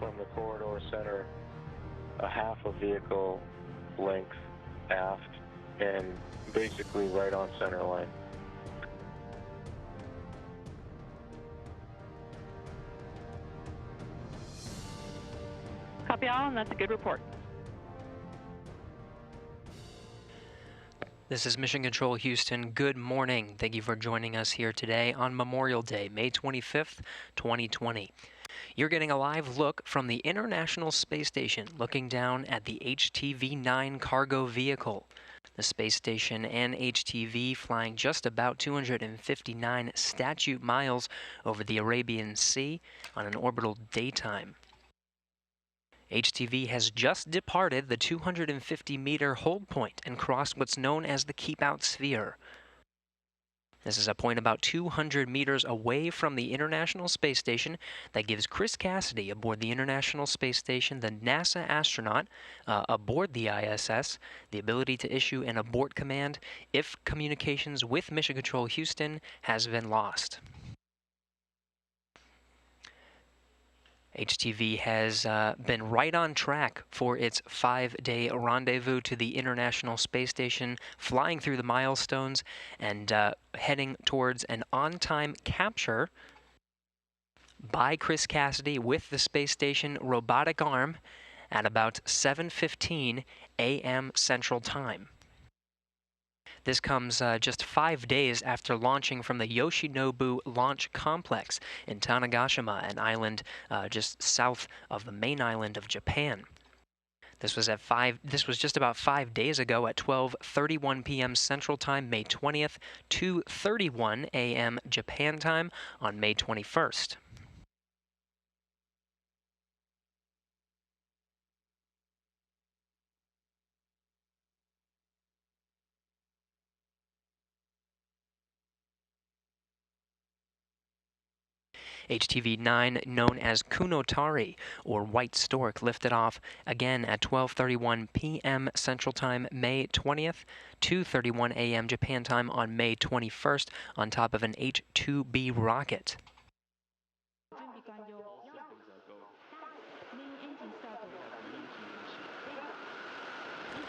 from the corridor center a half a vehicle length aft and basically right on center line. Copy all, and that's a good report. This is Mission Control Houston. Good morning. Thank you for joining us here today on Memorial Day, May 25th, 2020. You're getting a live look from the International Space Station, looking down at the HTV-9 cargo vehicle. The space station and HTV flying just about 259 statute miles over the Arabian Sea on an orbital daytime. HTV has just departed the 250-meter hold point and crossed what's known as the Keep-Out Sphere. This is a point about 200 meters away from the International Space Station that gives Chris Cassidy aboard the International Space Station, the NASA astronaut aboard the ISS, the ability to issue an abort command if communications with Mission Control Houston has been lost. HTV has been right on track for its 5-day rendezvous to the International Space Station, flying through the milestones and heading towards an on-time capture by Chris Cassidy with the space station robotic arm at about 7:15 a.m. Central Time. This comes just 5 days after launching from the Yoshinobu Launch Complex in Tanegashima, an island just south of the main island of Japan. This was just about 5 days ago at 12:31 p.m. Central Time, May 20th, 2:31 a.m. Japan time on May 21st. HTV-9, known as Kunotari, or White Stork, lifted off again at 12:31 p.m. Central Time, May 20th, 2:31 a.m. Japan time on May 21st, on top of an H-2B rocket.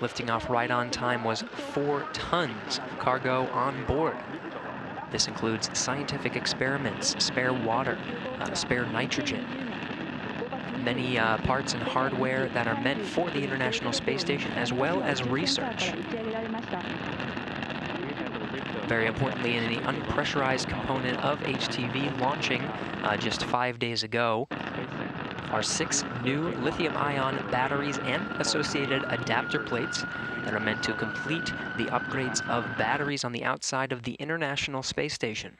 Lifting off right on time was 4 tons of cargo on board. This includes scientific experiments, spare water, spare nitrogen, many parts and hardware that are meant for the International Space Station, as well as research. Very importantly, in the unpressurized component of HTV launching just 5 days ago, are 6 new lithium-ion batteries and associated adapter plates that are meant to complete the upgrades of batteries on the outside of the International Space Station.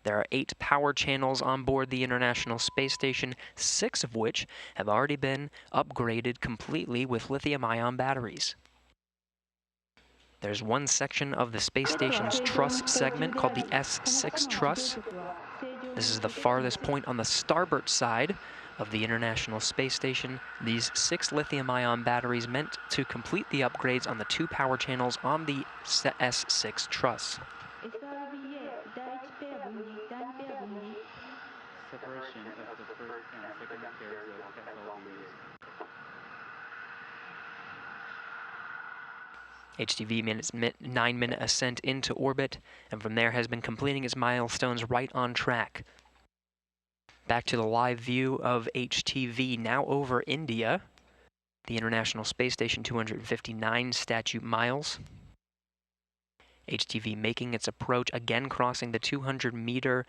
There are 8 power channels on board the International Space Station, 6 of which have already been upgraded completely with lithium-ion batteries. There's one section of the space station's truss segment called the S6 truss. This is the farthest point on the starboard side of the International Space Station. These 6 lithium-ion batteries meant to complete the upgrades on the 2 power channels on the S6 truss. Separation of the first and second pairs of FLVs. HTV made its 9-minute ascent into orbit, and from there has been completing its milestones right on track. Back to the live view of HTV, now over India, the International Space Station, 259 statute miles. HTV making its approach, again crossing the 200-meter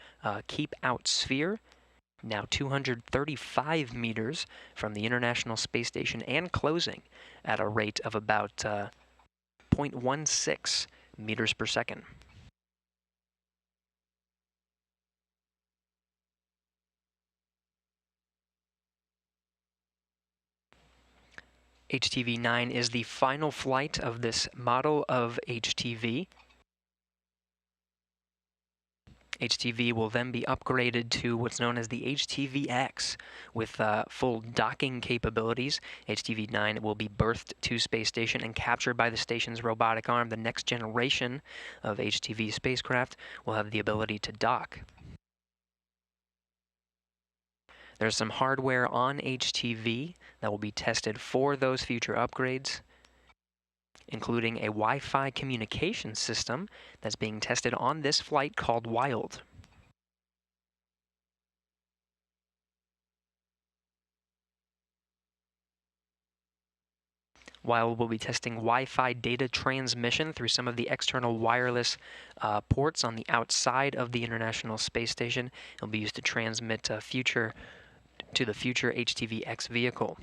keep-out sphere, now 235 meters from the International Space Station, and closing at a rate of about 0.16 meters per second. HTV-9 is the final flight of this model of HTV. HTV will then be upgraded to what's known as the HTV-X with full docking capabilities. HTV-9 will be berthed to space station and captured by the station's robotic arm. The next generation of HTV spacecraft will have the ability to dock. There's some hardware on HTV that will be tested for those future upgrades, including a Wi-Fi communication system that's being tested on this flight called Wild. Wild will be testing Wi-Fi data transmission through some of the external wireless ports on the outside of the International Space Station. It'll be used to transmit to the future HTV-X vehicle.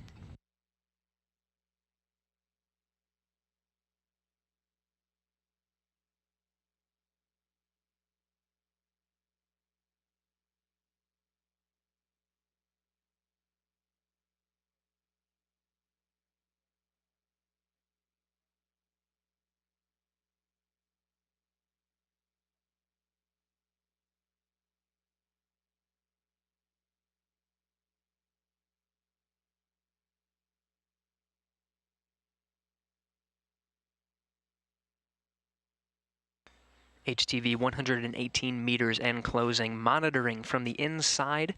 HTV 118 meters and closing. Monitoring from the inside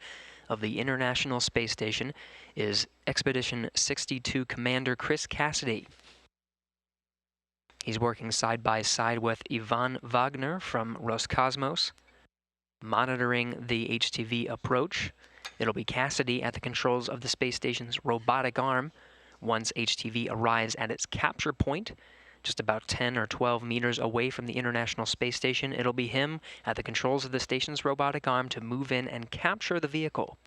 of the International Space Station is Expedition 62 Commander Chris Cassidy. He's working side by side with Ivan Wagner from Roscosmos, monitoring the HTV approach. It'll be Cassidy at the controls of the space station's robotic arm once HTV arrives at its capture point, just about 10 or 12 meters away from the International Space Station. It'll be him at the controls of the station's robotic arm to move in and capture the vehicle.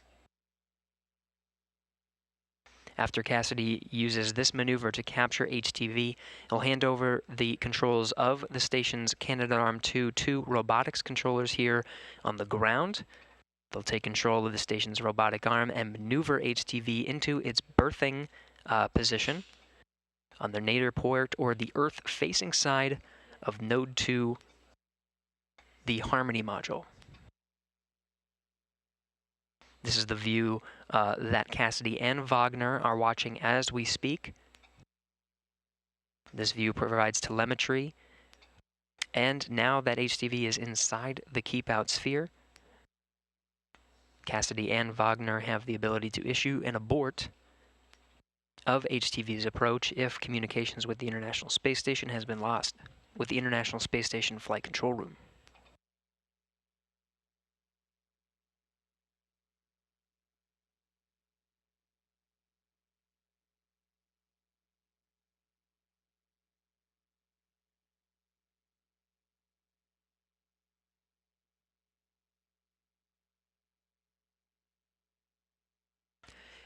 After Cassidy uses this maneuver to capture HTV, he'll hand over the controls of the station's Canadarm 2 to robotics controllers here on the ground. They'll take control of the station's robotic arm and maneuver HTV into its berthing position on the nadir port or the Earth-facing side of Node 2, the Harmony module. This is the view that Cassidy and Wagner are watching as we speak. This view provides telemetry, and now that HTV is inside the keep-out sphere, Cassidy and Wagner have the ability to issue an abort of HTV's approach if communications with the International Space Station has been lost with the International Space Station Flight Control Room.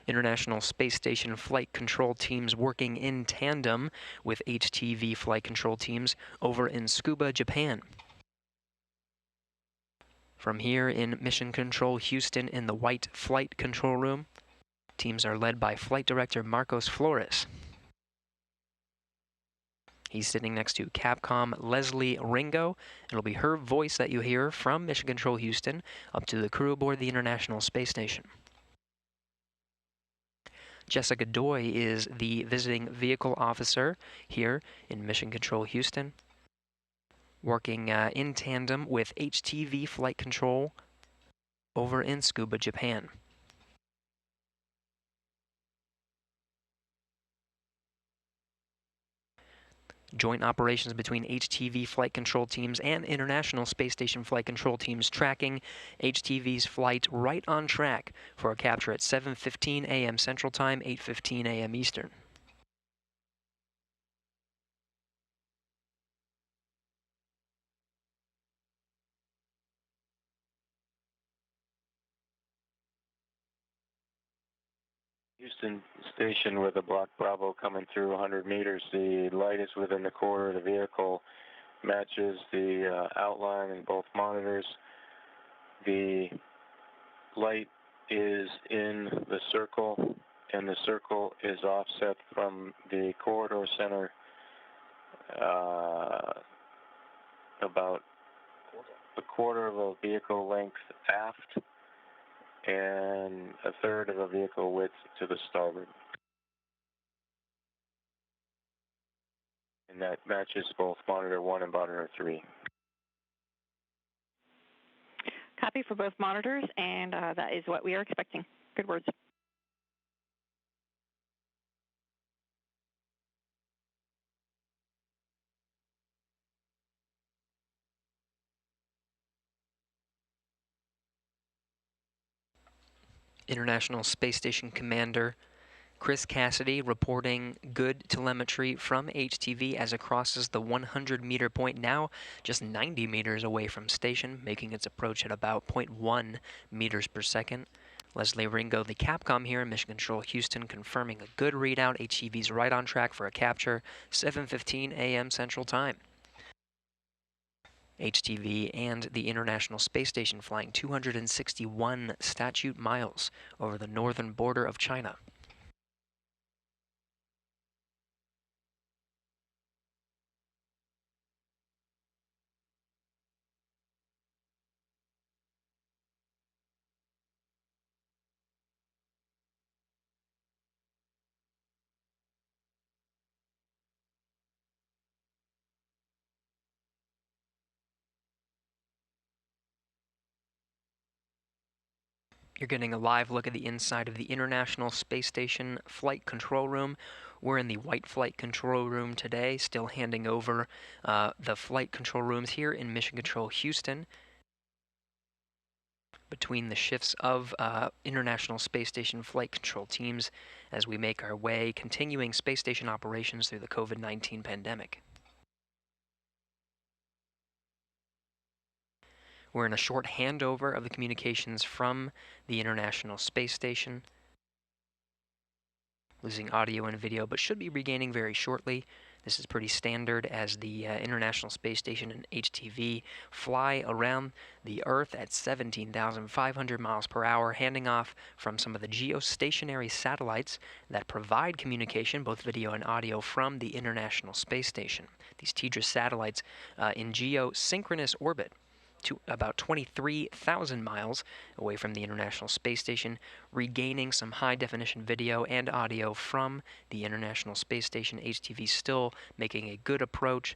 International Space Station flight control teams working in tandem with HTV flight control teams over in Tsukuba, Japan. From here in Mission Control Houston in the White Flight Control Room, teams are led by Flight Director Marcos Flores. He's sitting next to Capcom Leslie Ringo. It'll be her voice that you hear from Mission Control Houston up to the crew aboard the International Space Station. Jessica Doi is the visiting vehicle officer here in Mission Control Houston, working in tandem with HTV Flight Control over in Tsukuba, Japan. Joint operations between HTV flight control teams and International Space Station flight control teams tracking HTV's flight right on track for a capture at 7:15 a.m. Central Time, 8:15 a.m. Eastern. Houston Station with a Block Bravo coming through 100 meters. The light is within the quarter of the vehicle, matches the outline in both monitors. The light is in the circle, and the circle is offset from the corridor center about a quarter of a vehicle length aft and a third of a vehicle width to the starboard. And that matches both monitor 1 and monitor 3. Copy for both monitors, and that is what we are expecting. Good words. International Space Station Commander Chris Cassidy reporting good telemetry from HTV as it crosses the 100-meter point, now just 90 meters away from station, making its approach at about 0.1 meters per second. Leslie Ringo, the Capcom here in Mission Control Houston, confirming a good readout. HTV's right on track for a capture, 7:15 a.m. Central Time. HTV and the International Space Station flying 261 statute miles over the northern border of China. You're getting a live look at the inside of the International Space Station Flight Control Room. We're in the White Flight Control Room today, still handing over the flight control rooms here in Mission Control Houston between the shifts of International Space Station flight control teams as we make our way, continuing space station operations through the COVID-19 pandemic. We're in a short handover of the communications from the International Space Station, losing audio and video, but should be regaining very shortly. This is pretty standard as the International Space Station and HTV fly around the Earth at 17,500 miles per hour, handing off from some of the geostationary satellites that provide communication, both video and audio, from the International Space Station. These TDRS satellites in geosynchronous orbit to about 23,000 miles away from the International Space Station, regaining some high-definition video and audio from the International Space Station. HTV still making a good approach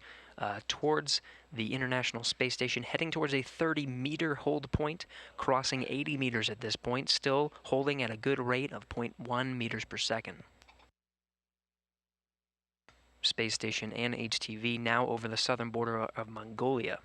towards the International Space Station, heading towards a 30-meter hold point, crossing 80 meters at this point, still holding at a good rate of 0.1 meters per second. Space Station and HTV now over the southern border of Mongolia.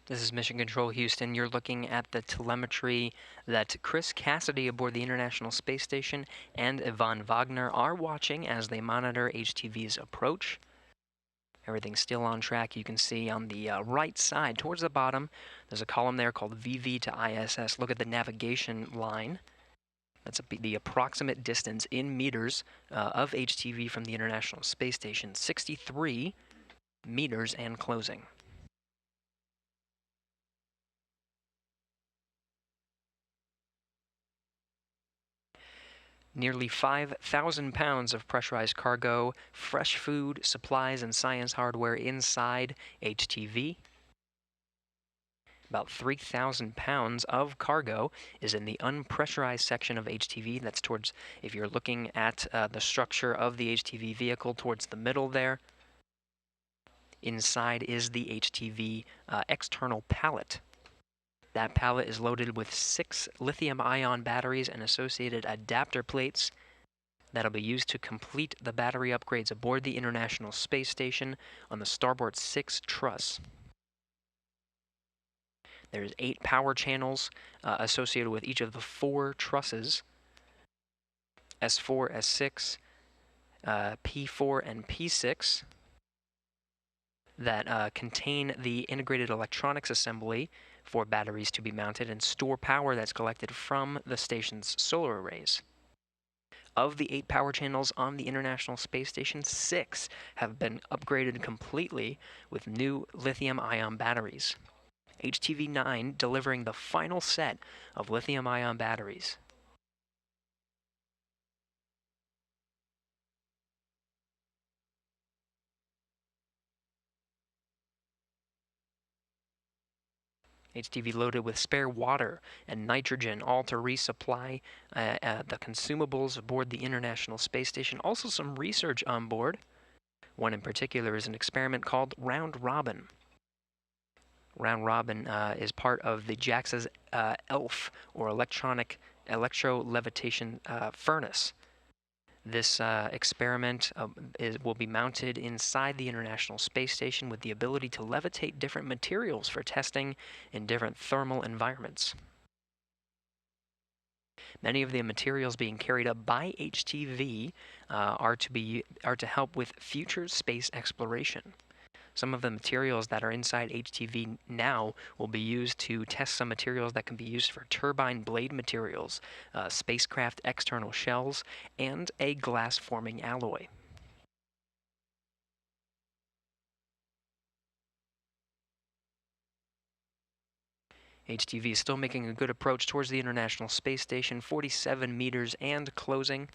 This is Mission Control Houston. You're looking at the telemetry that Chris Cassidy aboard the International Space Station and Yvonne Wagner are watching as they monitor HTV's approach. Everything's still on track. You can see on the right side, towards the bottom, there's a column there called VV to ISS. Look at the navigation line. That's the approximate distance in meters of HTV from the International Space Station, 63 meters and closing. Nearly 5,000 pounds of pressurized cargo, fresh food, supplies, and science hardware inside HTV. About 3,000 pounds of cargo is in the unpressurized section of HTV. That's towards, if you're looking at the structure of the HTV vehicle, towards the middle there. Inside is the HTV external pallet. That pallet is loaded with 6 lithium-ion batteries and associated adapter plates that'll be used to complete the battery upgrades aboard the International Space Station on the starboard 6 truss. There's 8 power channels associated with each of the 4 trusses, S4, S6, P4, and P6, that contain the integrated electronics assembly for batteries to be mounted and store power that's collected from the station's solar arrays. Of the 8 power channels on the International Space Station, 6 have been upgraded completely with new lithium-ion batteries. HTV-9 delivering the final set of lithium-ion batteries. HTV loaded with spare water and nitrogen, all to resupply the consumables aboard the International Space Station. Also some research on board. One in particular is an experiment called Round Robin. Round Robin is part of the JAXA's ELF, or electro-levitation furnace. This experiment will be mounted inside the International Space Station with the ability to levitate different materials for testing in different thermal environments. Many of the materials being carried up by HTV are to help with future space exploration. Some of the materials that are inside HTV now will be used to test some materials that can be used for turbine blade materials, spacecraft external shells, and a glass-forming alloy. HTV is still making a good approach towards the International Space Station, 47 meters and closing.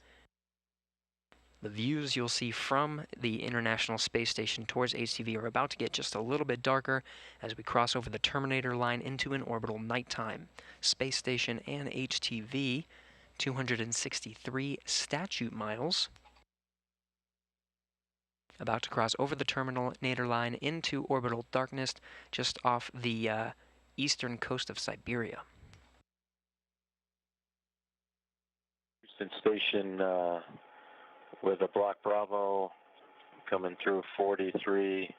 The views you'll see from the International Space Station towards HTV are about to get just a little bit darker as we cross over the Terminator line into an orbital nighttime. Space Station and HTV, 263 statute miles. About to cross over the Terminator line into orbital darkness just off the eastern coast of Siberia. Houston Station with a Block Bravo coming through 43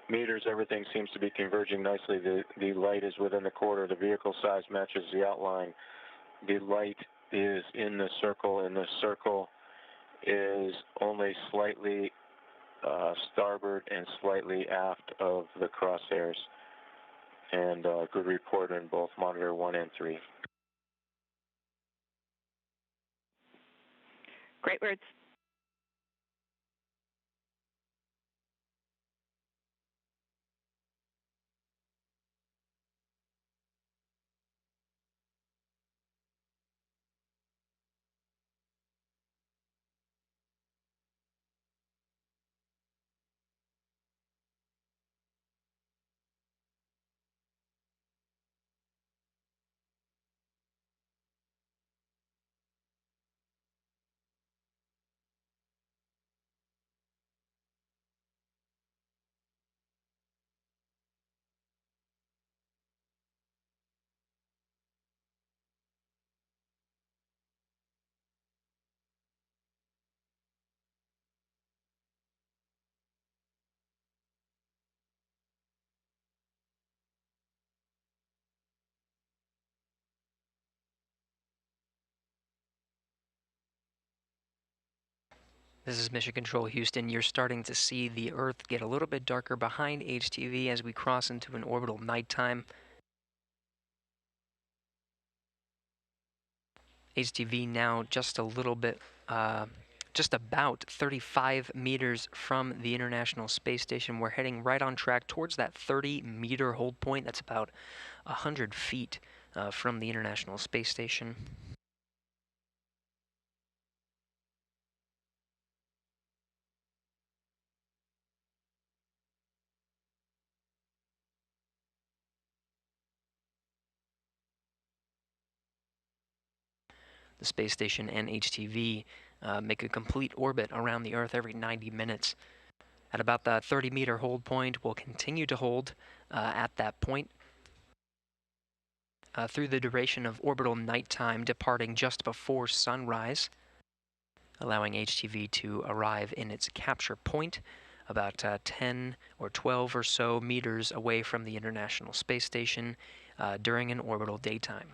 meters. Everything seems to be converging nicely. The light is within the quarter. The vehicle size matches the outline. The light is in the circle, and the circle is only slightly starboard and slightly aft of the crosshairs. And good report in both monitor 1 and 3. Great words. This is Mission Control Houston. You're starting to see the Earth get a little bit darker behind HTV as we cross into an orbital nighttime. HTV now just a little bit, just about 35 meters from the International Space Station. We're heading right on track towards that 30-meter hold point. That's about 100 feet from the International Space Station. The space station and HTV make a complete orbit around the Earth every 90 minutes. At about the 30-meter hold point, we'll continue to hold at that point through the duration of orbital nighttime, departing just before sunrise, allowing HTV to arrive in its capture point about 10 or 12 or so meters away from the International Space Station during an orbital daytime.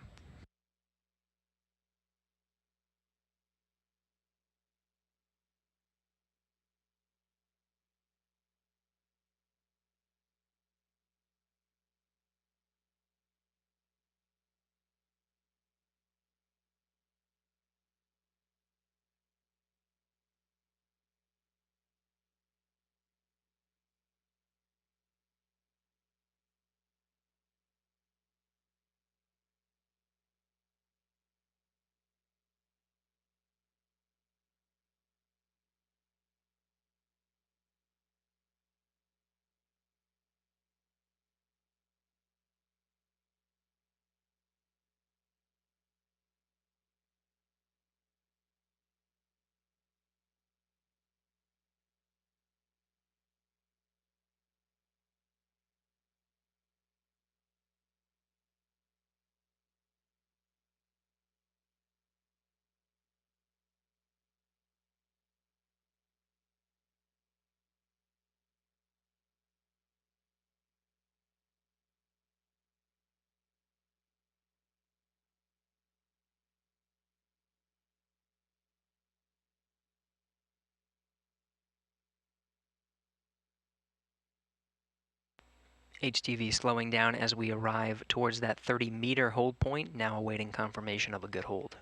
HTV slowing down as we arrive towards that 30-meter hold point, now awaiting confirmation of a good hold.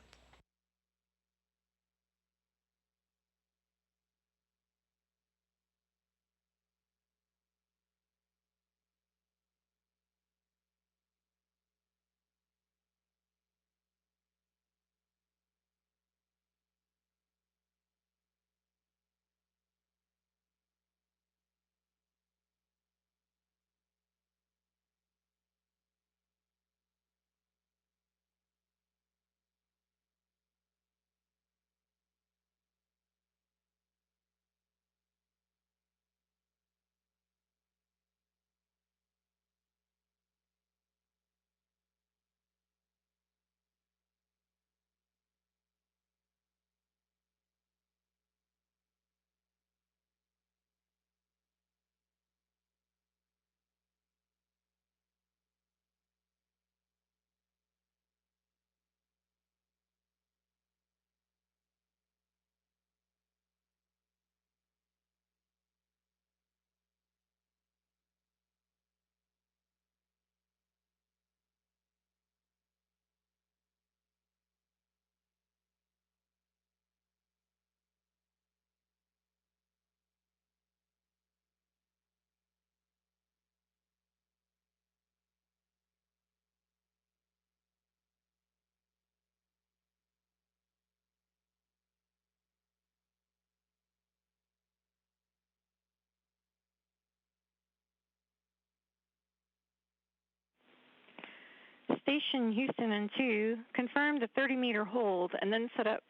Station Houston and 2 confirmed a 30-meter hold and then set up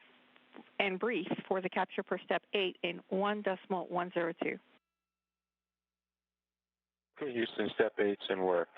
and brief for the capture per step 8 in 1.102. Houston, step 8's in work.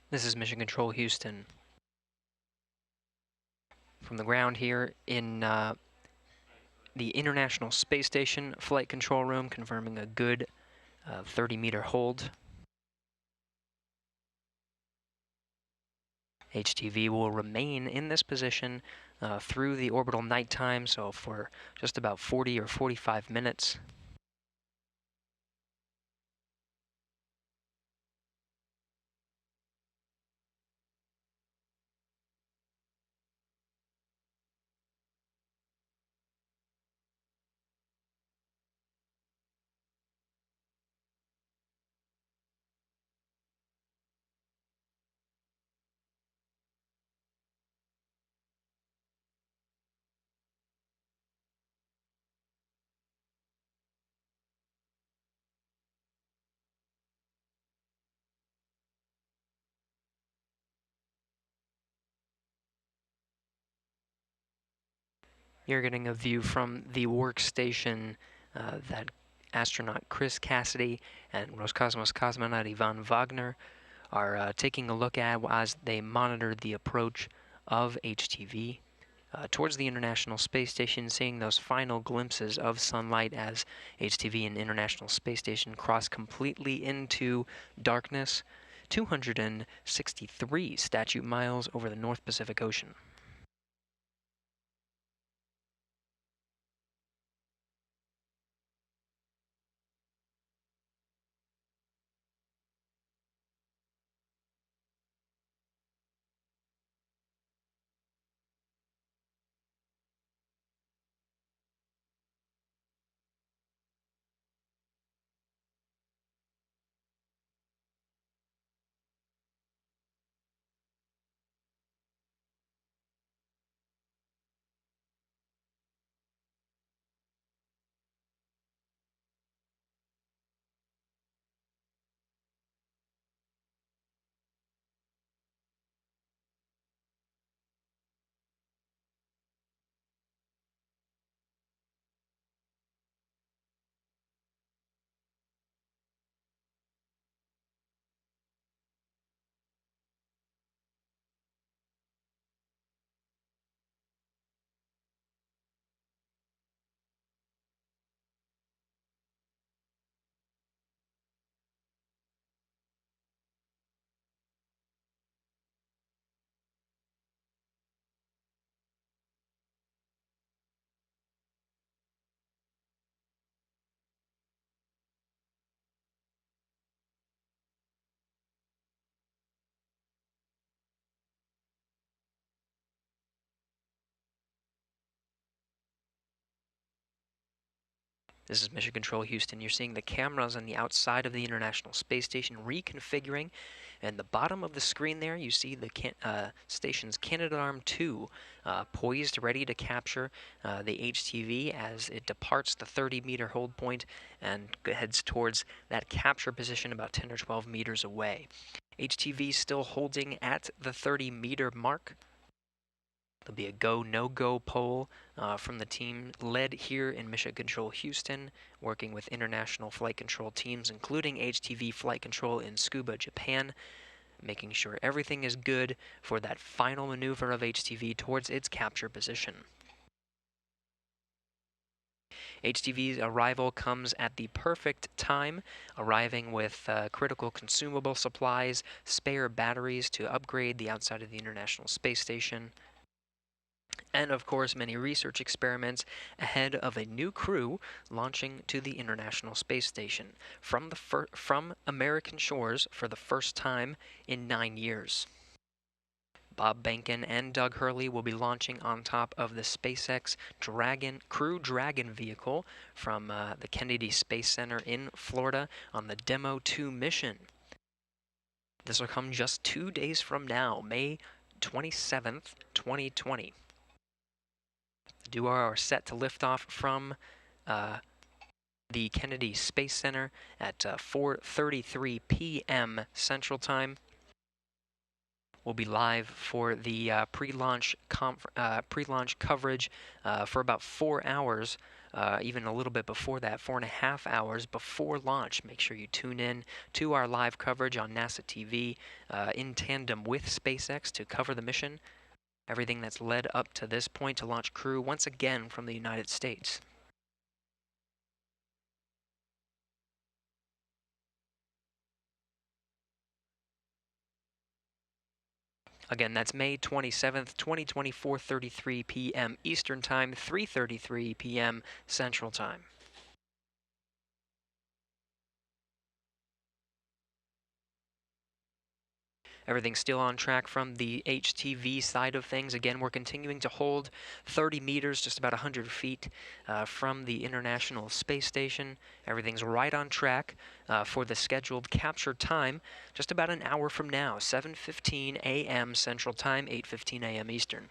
This is Mission Control Houston. From the ground here in the International Space Station Flight Control Room, confirming a good 30-meter hold. HTV will remain in this position through the orbital nighttime, so for just about 40 or 45 minutes. You're getting a view from the workstation that astronaut Chris Cassidy and Roscosmos cosmonaut Ivan Wagner are taking a look at as they monitor the approach of HTV towards the International Space Station, seeing those final glimpses of sunlight as HTV and International Space Station cross completely into darkness, 263 statute miles over the North Pacific Ocean. This is Mission Control Houston. You're seeing the cameras on the outside of the International Space Station reconfiguring. And the bottom of the screen there, you see the station's Canadarm2 poised, ready to capture the HTV as it departs the 30-meter hold point and heads towards that capture position about 10 or 12 meters away. HTV still holding at the 30-meter mark. There'll be a go, no-go poll from the team led here in Mission Control Houston, working with international flight control teams, including HTV Flight Control in Tsukuba, Japan, making sure everything is good for that final maneuver of HTV towards its capture position. HTV's arrival comes at the perfect time, arriving with critical consumable supplies, spare batteries to upgrade the outside of the International Space Station, and of course many research experiments ahead of a new crew launching to the International Space Station from American shores for the first time in 9 years. Bob Behnken and Doug Hurley will be launching on top of the SpaceX Crew Dragon vehicle from the Kennedy Space Center in Florida on the Demo 2 mission. This will come just 2 days from now, May 27th, 2020. The duo are set to lift off from the Kennedy Space Center at 4:33 p.m. Central Time. We'll be live for the pre-launch coverage for about 4 hours, even a little bit before that, 4.5 hours before launch. Make sure you tune in to our live coverage on NASA TV in tandem with SpaceX to cover the mission. Everything that's led up to this point to launch crew once again from the United States. Again, that's May 27th, 2020, 4:33 p.m. Eastern Time, 3:33 p.m. Central Time. Everything's still on track from the HTV side of things. Again, we're continuing to hold 30 meters, just about 100 feet from the International Space Station. Everything's right on track for the scheduled capture time, just about an hour from now, 7:15 a.m. Central Time, 8:15 a.m. Eastern.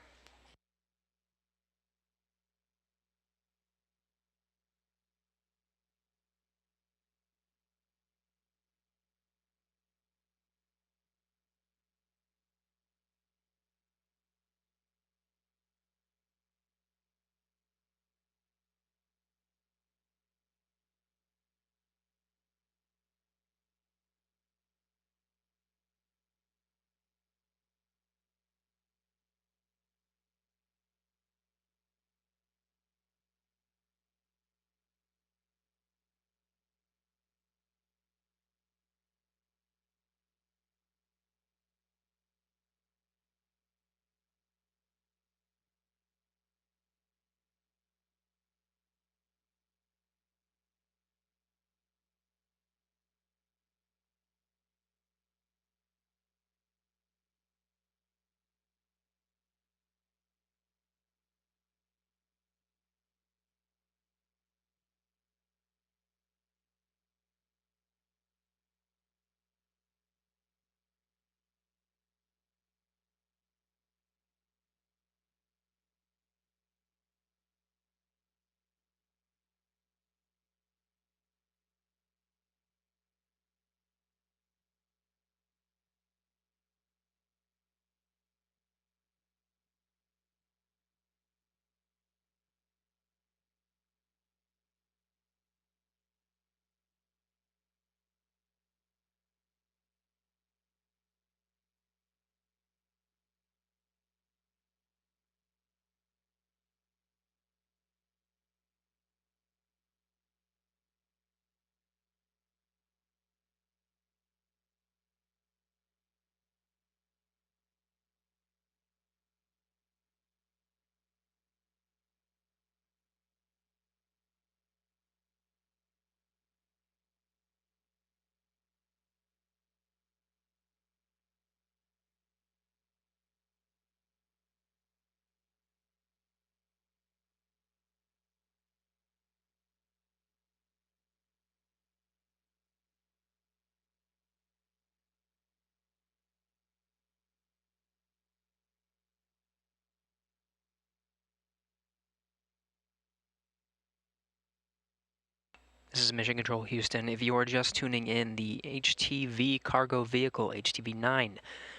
This is Mission Control Houston. If you are just tuning in, the HTV cargo vehicle, HTV-9,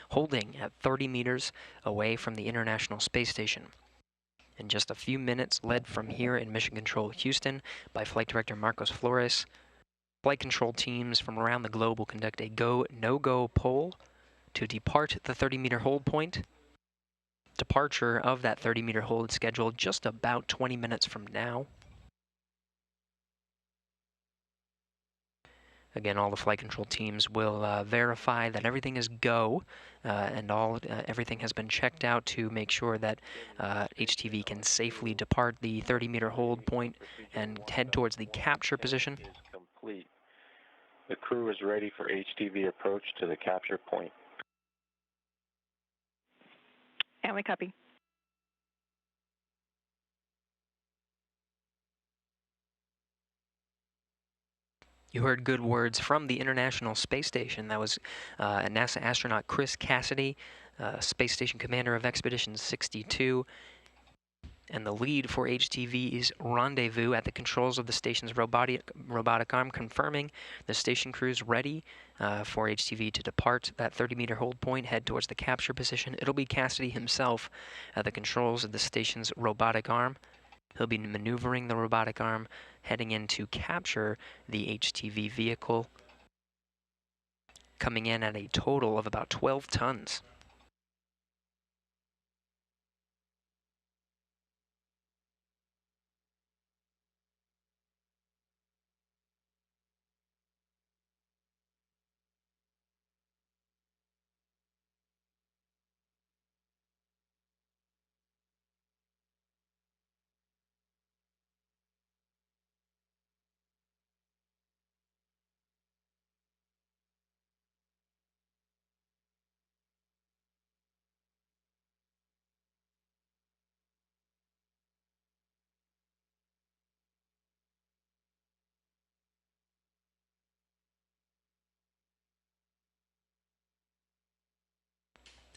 holding at 30 meters away from the International Space Station. In just a few minutes, led from here in Mission Control Houston by Flight Director Marcos Flores, flight control teams from around the globe will conduct a go, no-go poll to depart the 30-meter hold point. Departure of that 30-meter hold is scheduled just about 20 minutes from now. Again, all the flight control teams will verify that everything is go and everything has been checked out to make sure that HTV can safely depart the 30-meter hold point and head towards the capture position. Is complete. The crew is ready for HTV approach to the capture point. And we copy. You heard good words from the International Space Station. That was NASA astronaut Chris Cassidy, Space Station Commander of Expedition 62. And the lead for HTV's rendezvous at the controls of the station's robotic arm, confirming the station crew's ready for HTV to depart that 30-meter hold point, head towards the capture position. It'll be Cassidy himself at the controls of the station's robotic arm. He'll be maneuvering the robotic arm, heading in to capture the HTV vehicle, coming in at a total of about 12 tons.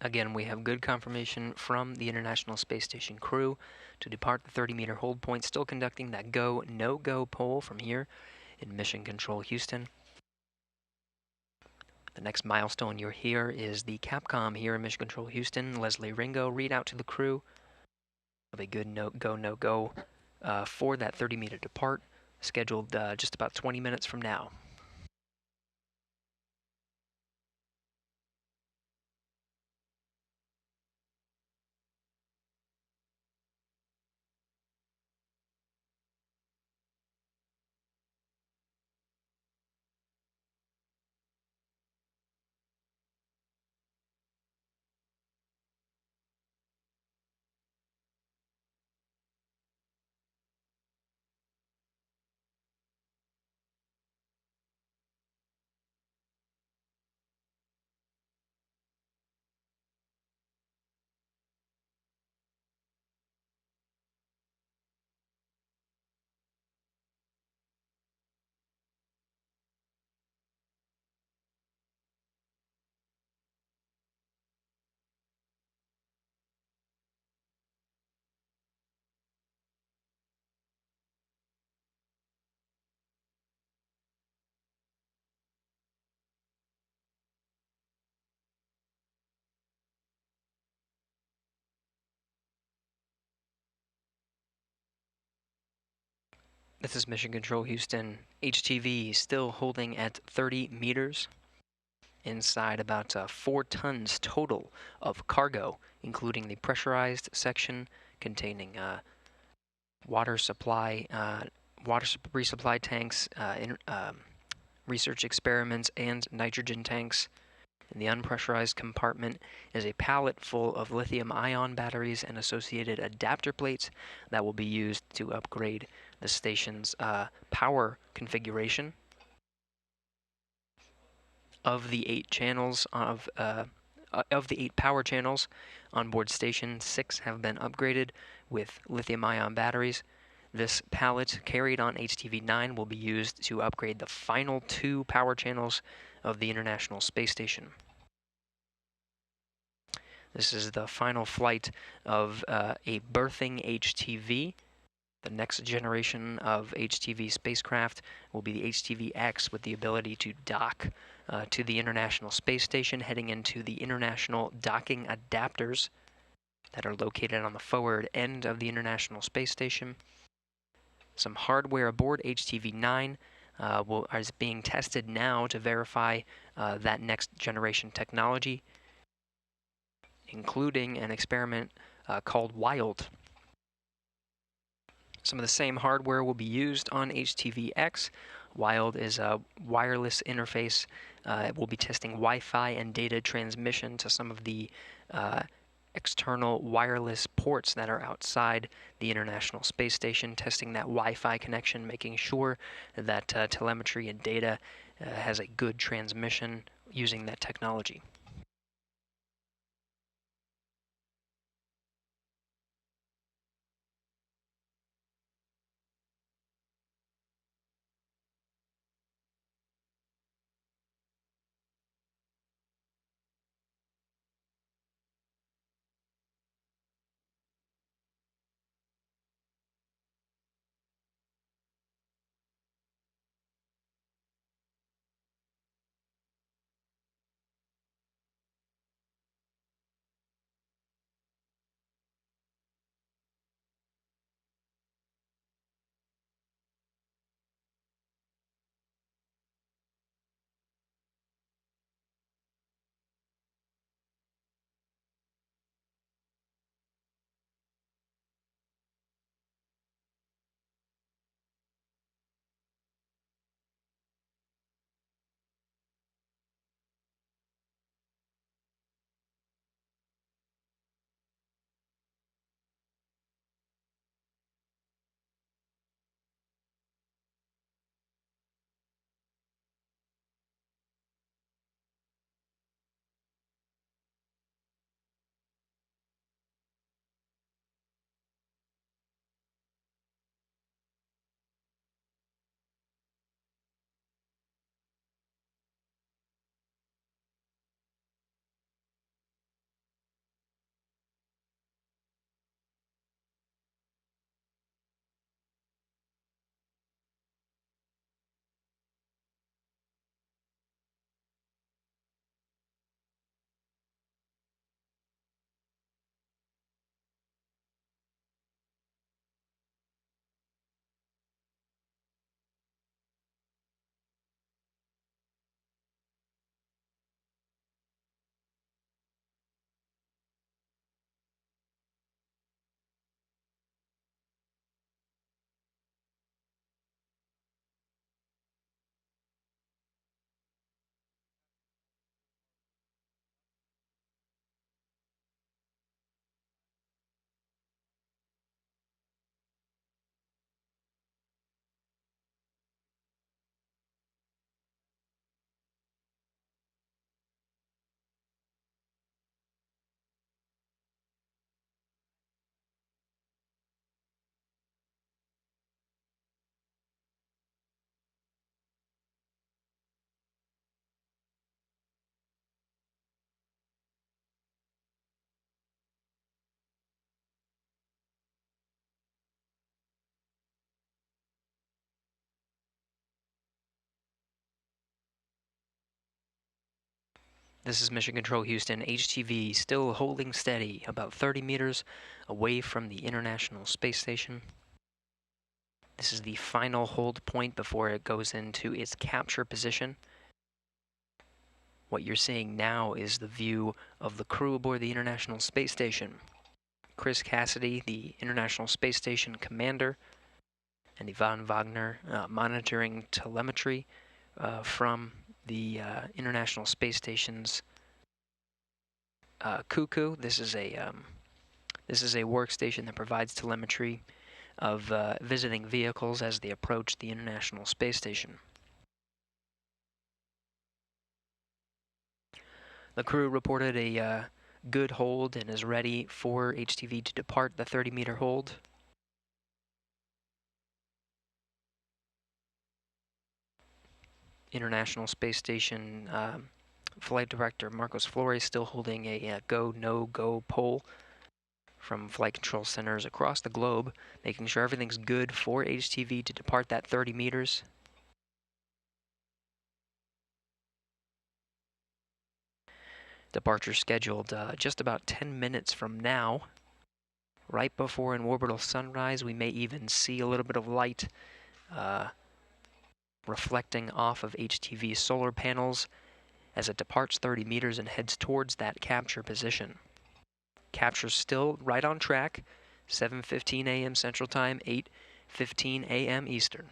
Again, we have good confirmation from the International Space Station crew to depart the 30-meter hold point, still conducting that go, no-go poll from here in Mission Control Houston. The next milestone you'll hear is the Capcom here in Mission Control Houston. Leslie Ringo read out to the crew of a good no-go, no-go for that 30-meter depart, scheduled just about 20 minutes from now. This is Mission Control Houston. HTV still holding at 30 meters. Inside about 4 tons total of cargo, including the pressurized section containing water supply, resupply tanks, research experiments, and nitrogen tanks. In the unpressurized compartment is a pallet full of lithium-ion batteries and associated adapter plates that will be used to upgrade the station's power configuration. Of the 8 channels of the 8 power channels on board station, 6 have been upgraded with lithium-ion batteries. This pallet carried on HTV-9 will be used to upgrade the final 2 power channels of the International Space Station. This is the final flight of a berthing HTV. The next generation of HTV spacecraft will be the HTV-X with the ability to dock to the International Space Station, heading into the international docking adapters that are located on the forward end of the International Space Station. Some hardware aboard HTV-9 is being tested now to verify that next generation technology, including an experiment called WILD. Some of the same hardware will be used on HTV-X. WILD is a wireless interface. It will be testing Wi-Fi and data transmission to some of the external wireless ports that are outside the International Space Station, testing that Wi-Fi connection, making sure that telemetry and data has a good transmission using that technology. This is Mission Control Houston. HTV still holding steady, about 30 meters away from the International Space Station. This is the final hold point before it goes into its capture position. What you're seeing now is the view of the crew aboard the International Space Station. Chris Cassidy, the International Space Station commander, and Yvonne Wagner monitoring telemetry from the International Space Station's Cuckoo. This is a workstation that provides telemetry of visiting vehicles as they approach the International Space Station. The crew reported a good hold and is ready for HTV to depart the 30-meter hold. International Space Station Flight Director Marcos Flores still holding a go, no-go poll from flight control centers across the globe, making sure everything's good for HTV to depart that 30 meters. Departure scheduled just about 10 minutes from now. Right before an orbital sunrise, we may even see a little bit of light reflecting off of HTV's solar panels as it departs 30 meters and heads towards that capture position. Capture's still right on track, 7:15 a.m. Central Time, 8:15 a.m. Eastern.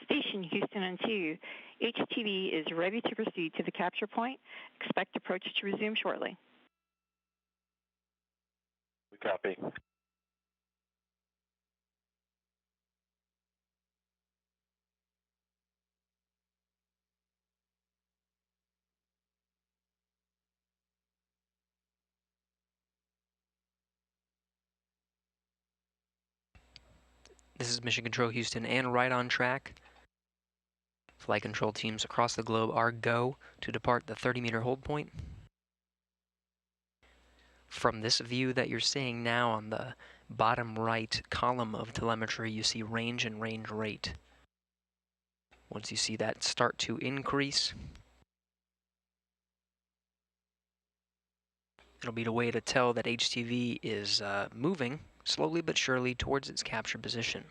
Station Houston and 2, HTV is ready to proceed to the capture point. Expect approach to resume shortly. We copy. This is Mission Control Houston and right on track. Flight control teams across the globe are go to depart the 30-meter hold point. From this view that you're seeing now on the bottom right column of telemetry, you see range and range rate. Once you see that start to increase, it'll be the way to tell that HTV is moving slowly but surely towards its capture position.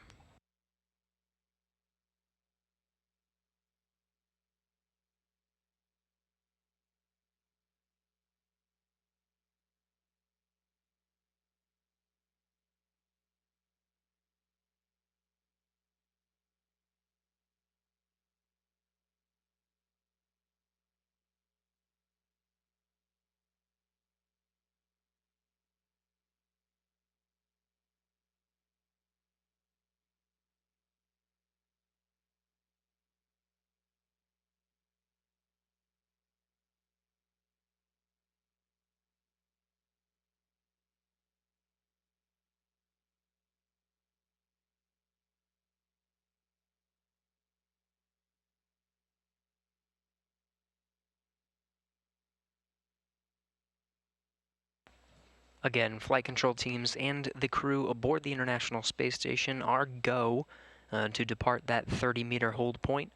Again, flight control teams and the crew aboard the International Space Station are go to depart that 30-meter hold point.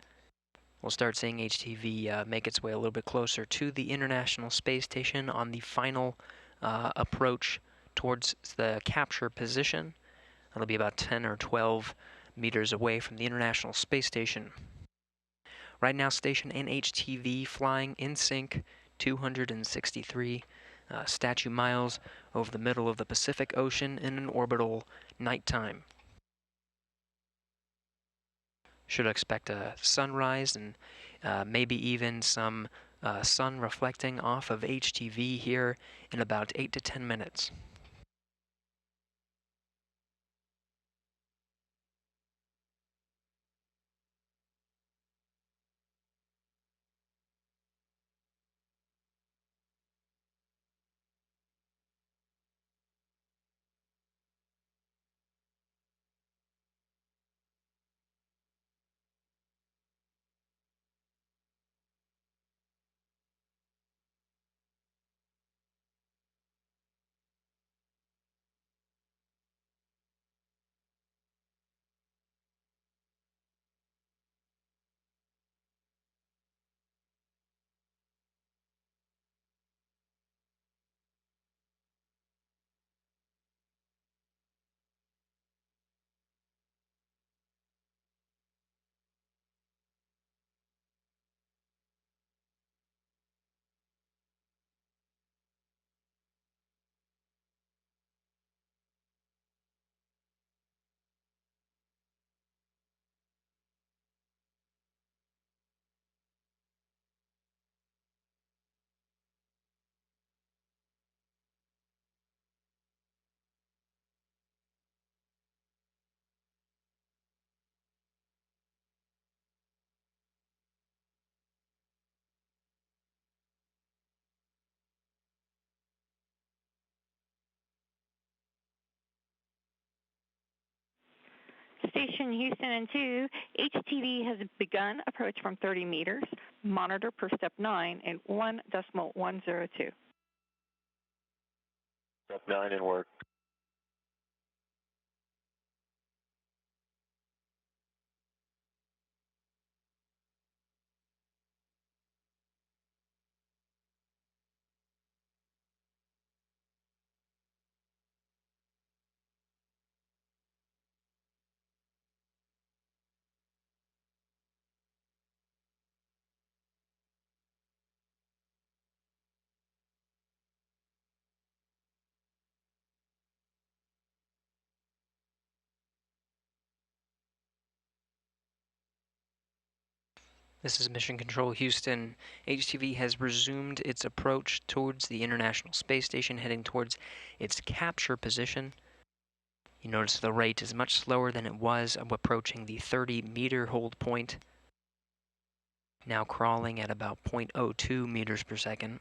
We'll start seeing HTV make its way a little bit closer to the International Space Station on the final approach towards the capture position. That'll be about 10 or 12 meters away from the International Space Station. Right now, station and HTV flying in sync, 263 statute miles over the middle of the Pacific Ocean in an orbital nighttime. Should expect a sunrise and maybe even some sun reflecting off of HTV here in about 8 to 10 minutes. Station Houston and 2, HTV has begun approach from 30 meters. Monitor per step 9 and 1.102. Step 9 in work. This is Mission Control Houston. HTV has resumed its approach towards the International Space Station, heading towards its capture position. You notice the rate is much slower than it was approaching the 30-meter hold point. Now crawling at about 0.02 meters per second.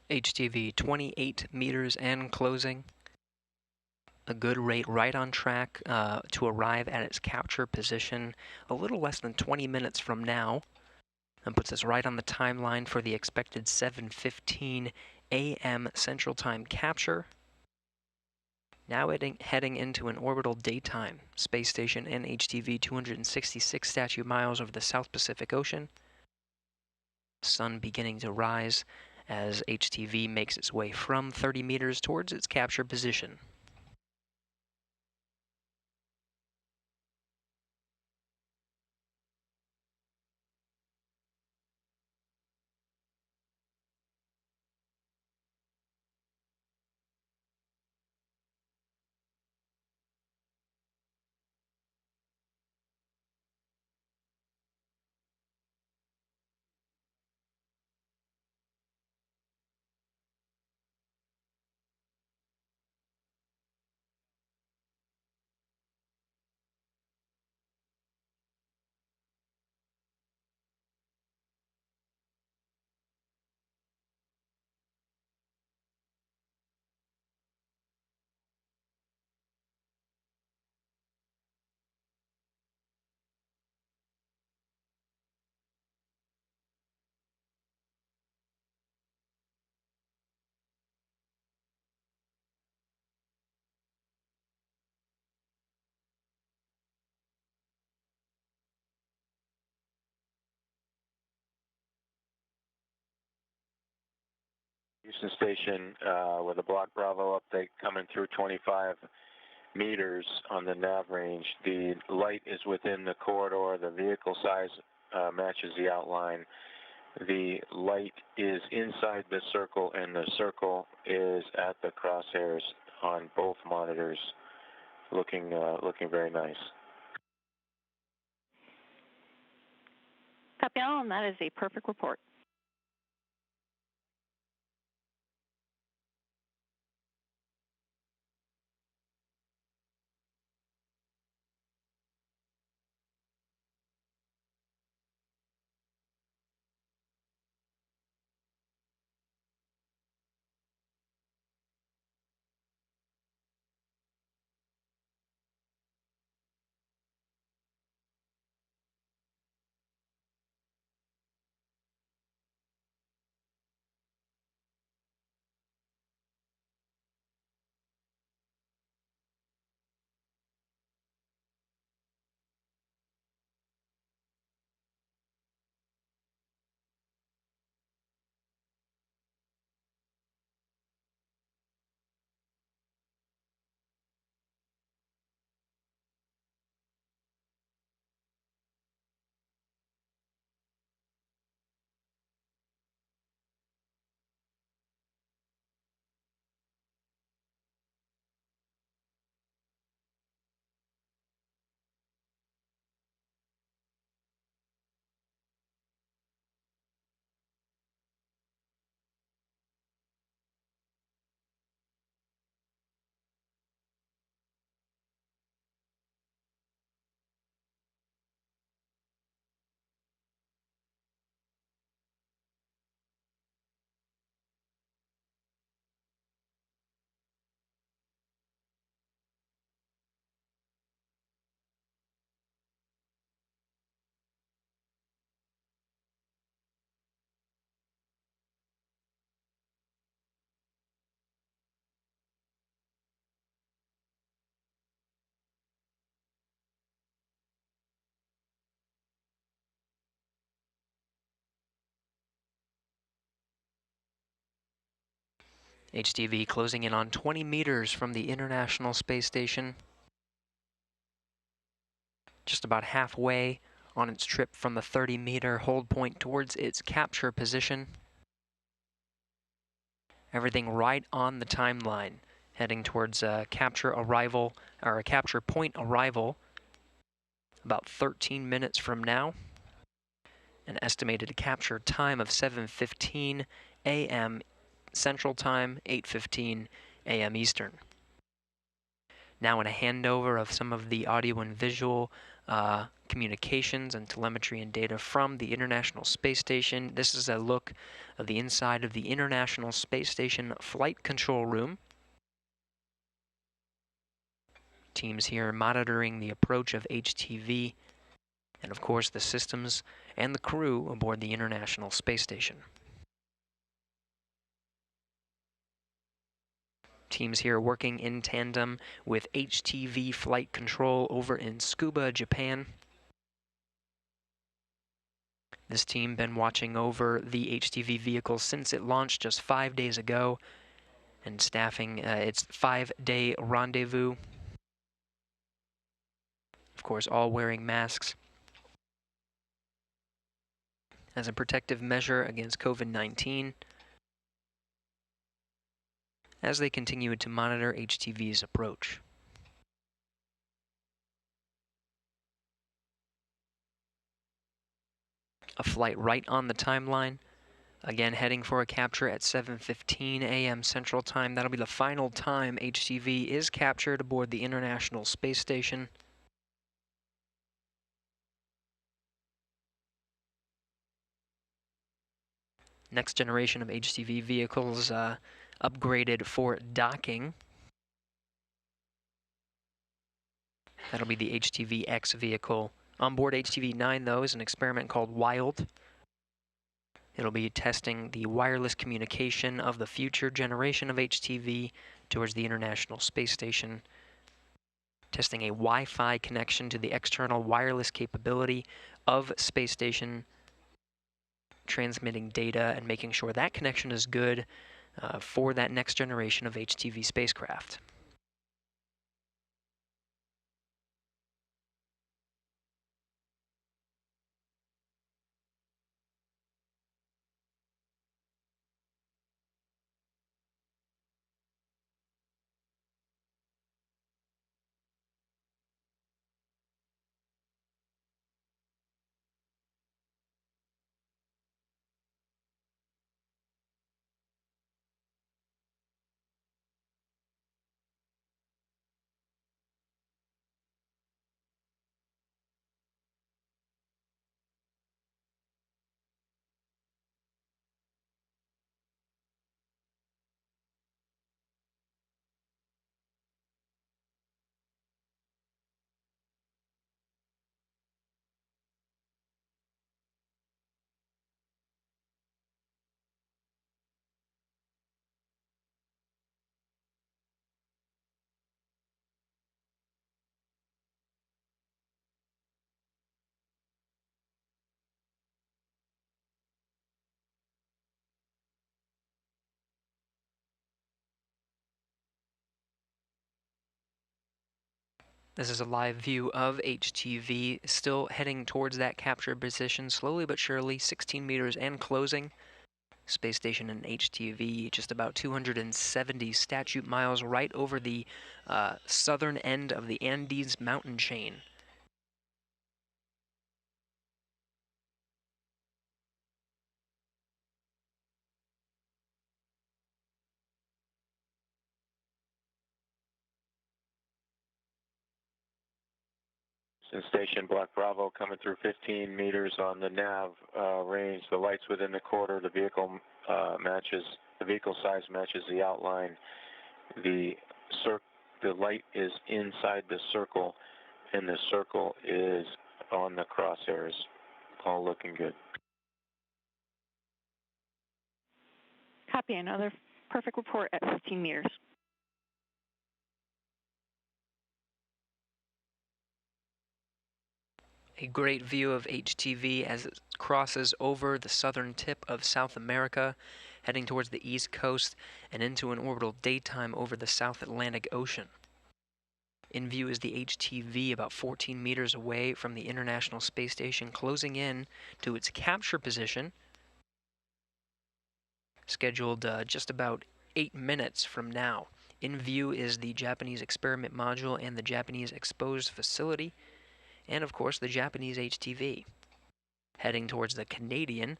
HTV 28 meters and closing. A good rate, right on track to arrive at its capture position a little less than 20 minutes from now, and puts us right on the timeline for the expected 7:15 a.m. Central Time capture. Now heading into an orbital daytime space station in HTV 266 statute miles over the South Pacific Ocean. Sun beginning to rise as HTV makes its way from 30 meters towards its capture position. Houston Station with a Block Bravo update coming through 25 meters on the nav range. The light is within the corridor. The vehicle size matches the outline. The light is inside the circle, and the circle is at the crosshairs on both monitors, looking very nice. Copy all, and that is a perfect report. HTV closing in on 20 meters from the International Space Station. Just about halfway on its trip from the 30-meter hold point towards its capture position. Everything right on the timeline, heading towards a capture arrival, or a capture point arrival, about 13 minutes from now. An estimated capture time of 7:15 a.m. Central Time, 8:15 a.m. Eastern. Now in a handover of some of the audio and visual communications and telemetry and data from the International Space Station. This is a look of the inside of the International Space Station Flight Control Room. Teams here monitoring the approach of HTV and of course the systems and the crew aboard the International Space Station. Teams here working in tandem with HTV Flight Control over in Tsukuba, Japan. This team been watching over the HTV vehicle since it launched just 5 days ago and staffing its 5-day rendezvous. Of course, all wearing masks as a protective measure against COVID-19 as they continue to monitor HTV's approach. A flight right on the timeline. Again, heading for a capture at 7:15 a.m. Central Time. That'll be the final time HTV is captured aboard the International Space Station. Next generation of HTV vehicles upgraded for docking. That'll be the HTV-X vehicle. Onboard HTV-9, though, is an experiment called WILD. It'll be testing the wireless communication of the future generation of HTV towards the International Space Station, testing a Wi-Fi connection to the external wireless capability of space station, transmitting data and making sure that connection is good for that next generation of HTV spacecraft. This is a live view of HTV, still heading towards that capture position, slowly but surely, 16 meters and closing. Space station and HTV, just about 270 statute miles right over the southern end of the Andes mountain chain. Station Block Bravo coming through 15 meters on the nav range. The lights within the quarter. The vehicle the vehicle size matches the outline. The light is inside the circle, and the circle is on the crosshairs. All looking good. Copy, another perfect report at 15 meters. A great view of HTV as it crosses over the southern tip of South America, heading towards the east coast and into an orbital daytime over the South Atlantic Ocean. In view is the HTV about 14 meters away from the International Space Station, closing in to its capture position, scheduled just about 8 minutes from now. In view is the Japanese experiment module and the Japanese exposed facility, and of course the Japanese HTV, heading towards the Canadian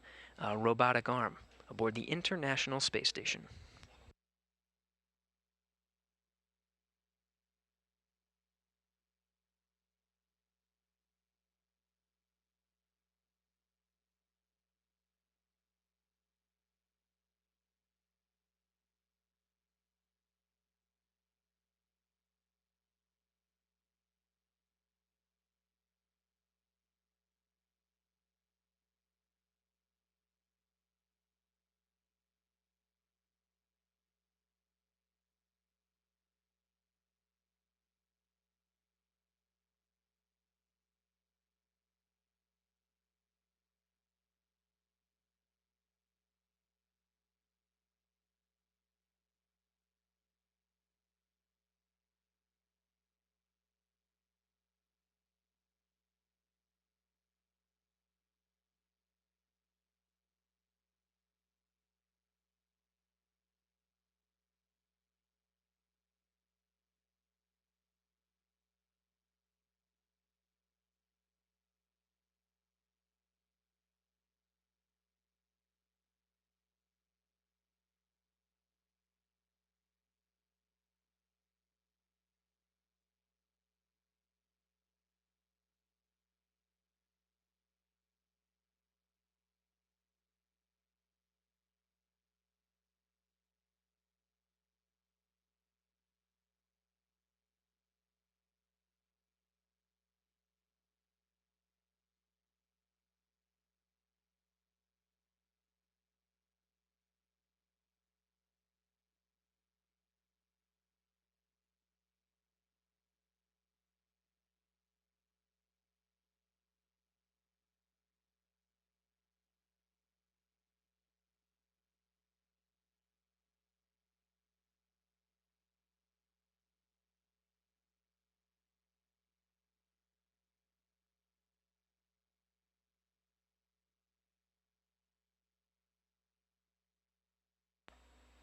robotic arm aboard the International Space Station.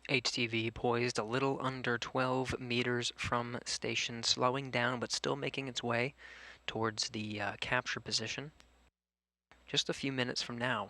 HTV poised a little under 12 meters from station, slowing down but still making its way towards the capture position just a few minutes from now.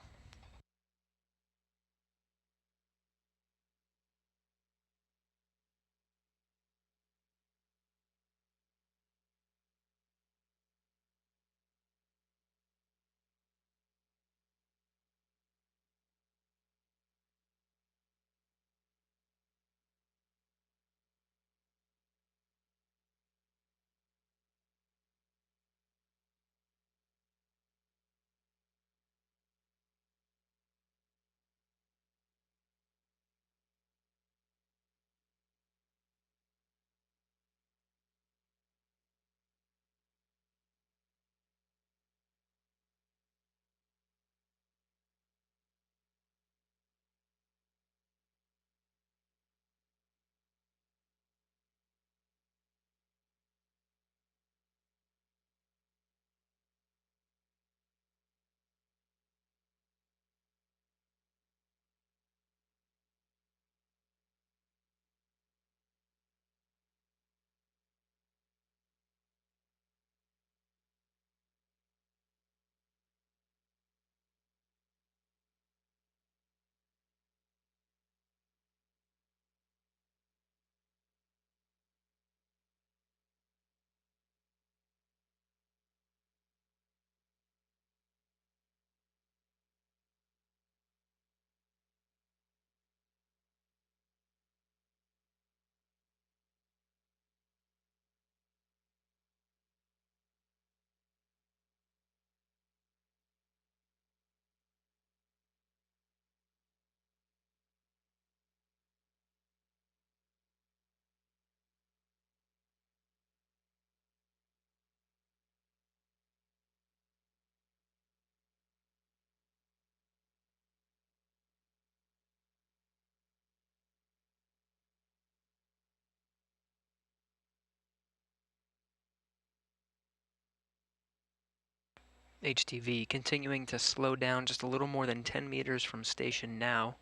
HTV continuing to slow down just a little more than 10 meters from station now.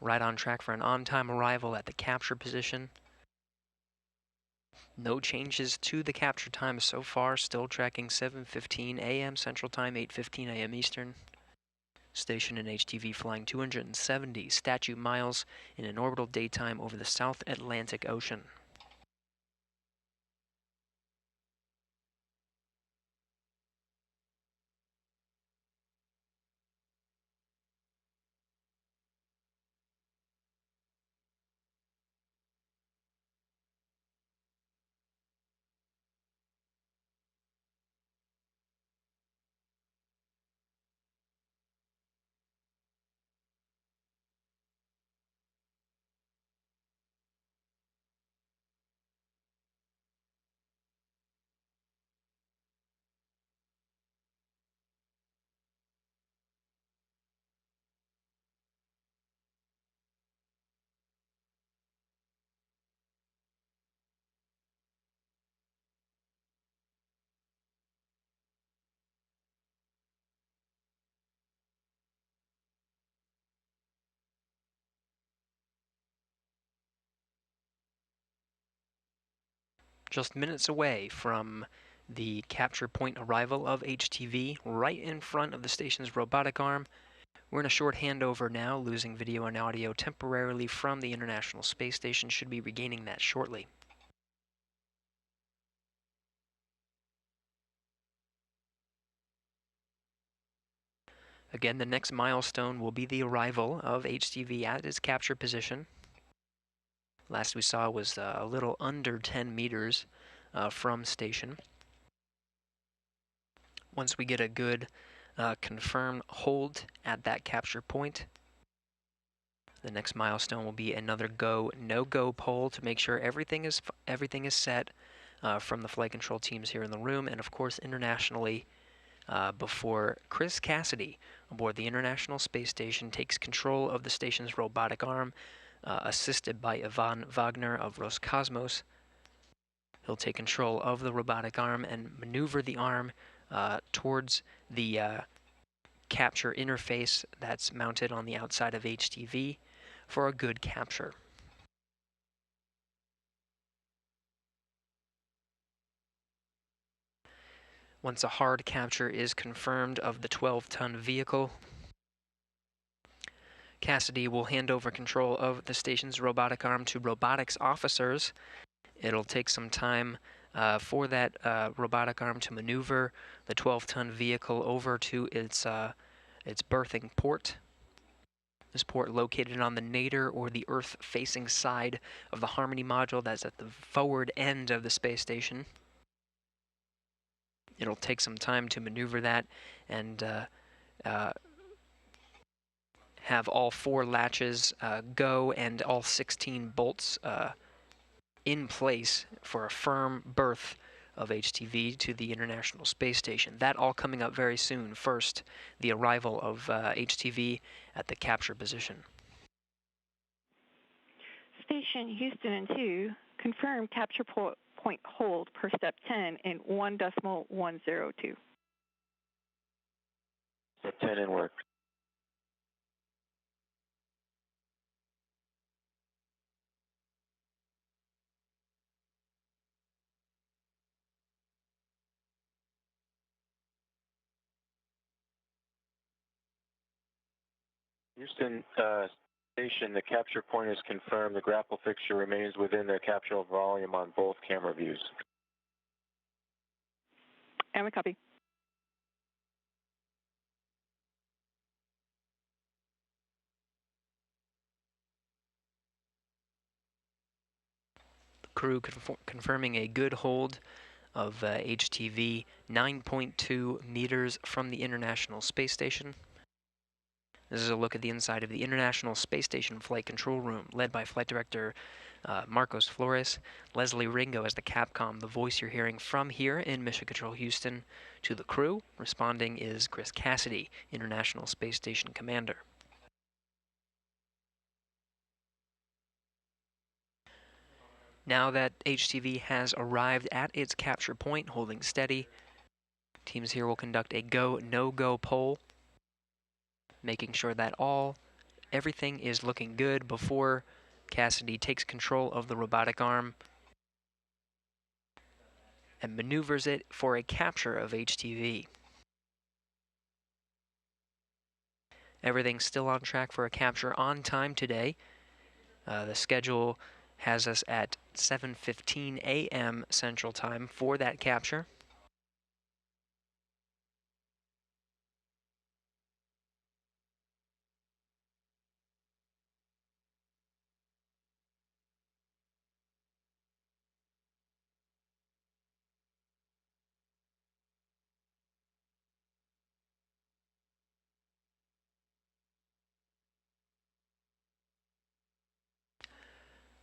Right on track for an on-time arrival at the capture position. No changes to the capture time so far, still tracking 7:15 a.m. Central Time, 8:15 a.m. Eastern. Station and HTV flying 270 statute miles in an orbital daytime over the South Atlantic Ocean. Just minutes away from the capture point arrival of HTV, right in front of the station's robotic arm. We're in a short handover now, losing video and audio temporarily from the International Space Station. Should be regaining that shortly. Again, the next milestone will be the arrival of HTV at its capture position. Last we saw was a little under 10 meters from station. Once we get a good confirmed hold at that capture point, the next milestone will be another go, no-go poll to make sure everything is set from the flight control teams here in the room, and of course internationally, before Chris Cassidy aboard the International Space Station takes control of the station's robotic arm, assisted by Ivan Wagner of Roscosmos. He'll take control of the robotic arm and maneuver the arm towards the capture interface that's mounted on the outside of HTV for a good capture. Once a hard capture is confirmed of the 12-ton vehicle, Cassidy will hand over control of the station's robotic arm to robotics officers. It'll take some time for that robotic arm to maneuver the 12-ton vehicle over to its berthing port. This port located on the nadir or the Earth-facing side of the Harmony module that's at the forward end of the space station. It'll take some time to maneuver that and have all 4 latches go and all 16 bolts in place for a firm berth of HTV to the International Space Station. That all coming up very soon. First, the arrival of HTV at the capture position. Station Houston and 2, confirm capture point hold per step 10 in 1.102. Step 10 in work. Houston Station, the capture point is confirmed. The grapple fixture remains within the capture volume on both camera views. And we copy. The crew confirming a good hold of HTV 9.2 meters from the International Space Station. This is a look at the inside of the International Space Station Flight Control Room, led by Flight Director Marcos Flores. Leslie Ringo as the Capcom, the voice you're hearing from here in Mission Control Houston to the crew. Responding is Chris Cassidy, International Space Station Commander. Now that HTV has arrived at its capture point, holding steady, teams here will conduct a go, no-go poll, making sure that everything is looking good before Cassidy takes control of the robotic arm and maneuvers it for a capture of HTV. Everything's still on track for a capture on time today. The schedule has us at 7:15 a.m. Central Time for that capture.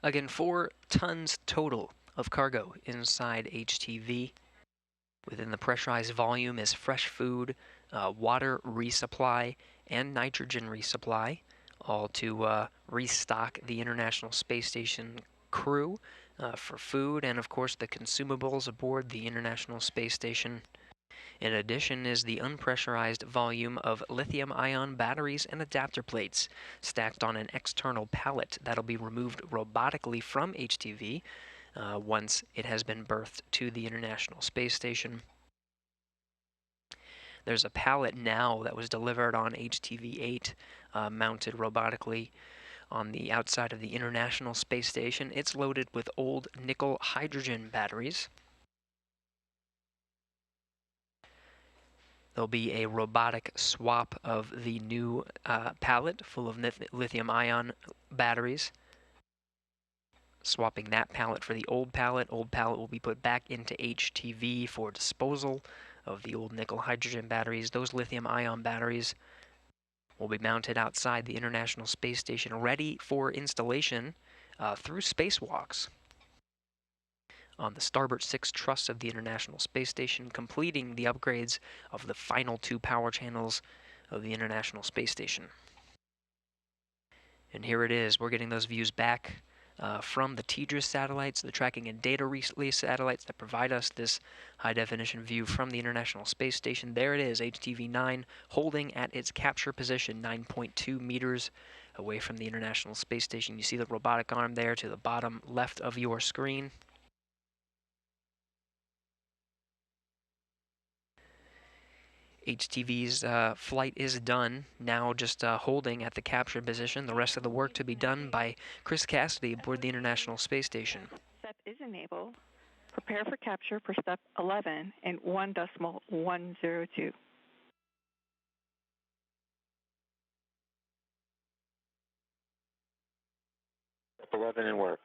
Again, 4 tons total of cargo inside HTV. Within the pressurized volume is fresh food, water resupply, and nitrogen resupply, all to restock the International Space Station crew for food and, of course, the consumables aboard the International Space Station. In addition is the unpressurized volume of lithium-ion batteries and adapter plates stacked on an external pallet that'll be removed robotically from HTV once it has been berthed to the International Space Station. There's a pallet now that was delivered on HTV-8, mounted robotically on the outside of the International Space Station. It's loaded with old nickel hydrogen batteries. There'll be a robotic swap of the new pallet full of lithium-ion batteries. Swapping that pallet for the old pallet. Old pallet will be put back into HTV for disposal of the old nickel hydrogen batteries. Those lithium-ion batteries will be mounted outside the International Space Station, ready for installation through spacewalks on the starboard 6 truss of the International Space Station, completing the upgrades of the final 2 power channels of the International Space Station. And here it is. We're getting those views back from the TDRS satellites, the tracking and data relay satellites that provide us this high-definition view from the International Space Station. There it is, HTV-9 holding at its capture position, 9.2 meters away from the International Space Station. You see the robotic arm there to the bottom left of your screen. HTV's flight is done, now just holding at the capture position. The rest of the work to be done by Chris Cassidy aboard the International Space Station. Step is enabled. Prepare for capture for step 11 in 1.102. Step 11 in work.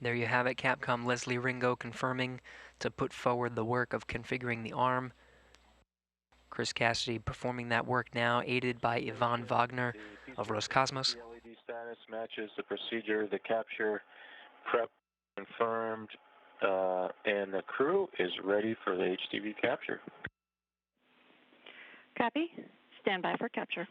There you have it, Capcom Leslie Ringo confirming to put forward the work of configuring the arm. Chris Cassidy performing that work now, aided by Yvonne Wagner of Roscosmos. The LED status matches the procedure. The capture prep confirmed, and the crew is ready for the HTV capture. Copy. Stand by for capture.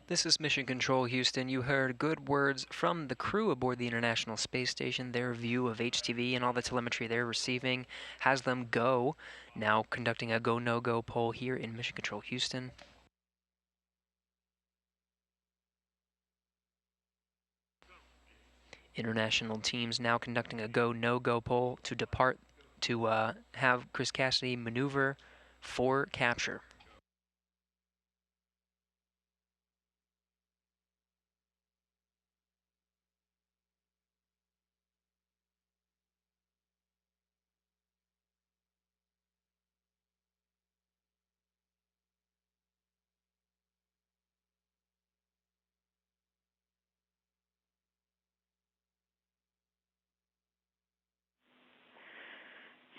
This is Mission Control Houston. You heard good words from the crew aboard the International Space Station. Their view of HTV and all the telemetry they're receiving has them go. Now conducting a go, no-go poll here in Mission Control Houston. International teams now conducting a go, no-go poll to depart to have Chris Cassidy maneuver for capture.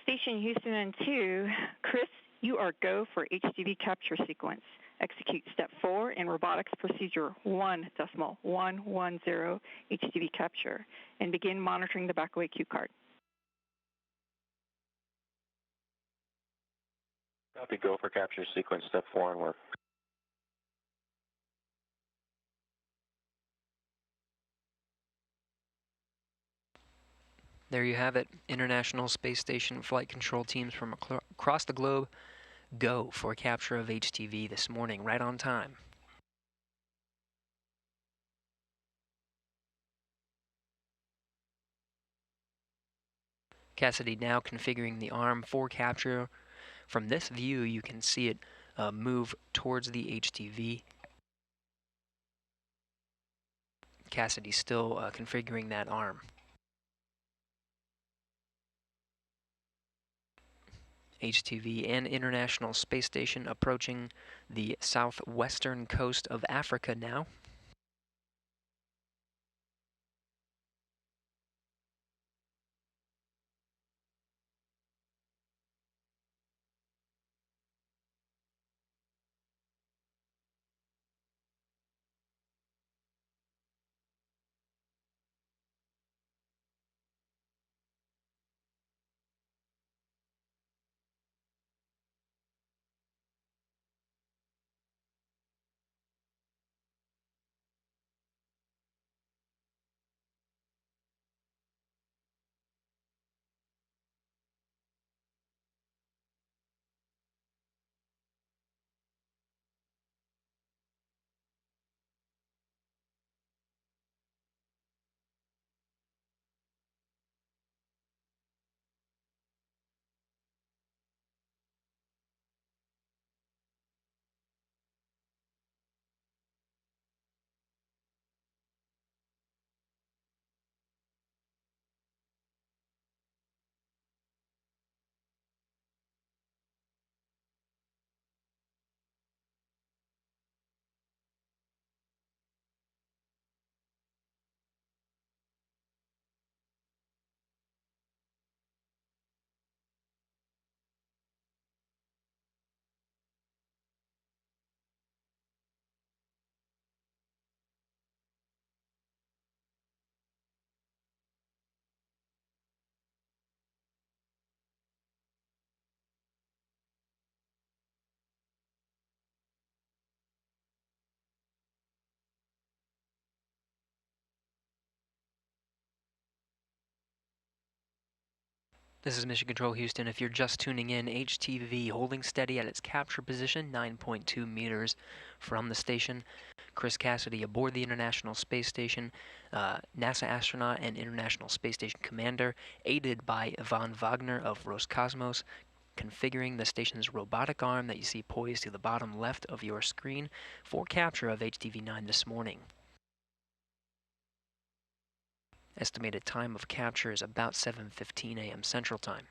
Station Houston and 2, Chris, you are go for HTV capture sequence. Execute step 4 in robotics procedure 1.110 HTV capture and begin monitoring the backaway cue card. Copy, go for capture sequence step 4 and work. There you have it. International Space Station flight control teams from across the globe go for capture of HTV this morning, right on time. Cassidy now configuring the arm for capture. From this view, you can see it move towards the HTV. Cassidy still configuring that arm. HTV and International Space Station approaching the southwestern coast of Africa now. This is Mission Control Houston. If you're just tuning in, HTV holding steady at its capture position, 9.2 meters from the station. Chris Cassidy aboard the International Space Station, NASA astronaut and International Space Station commander, aided by Ivan Wagner of Roscosmos, configuring the station's robotic arm that you see poised to the bottom left of your screen for capture of HTV-9 this morning. Estimated time of capture is about 7:15 a.m. Central Time.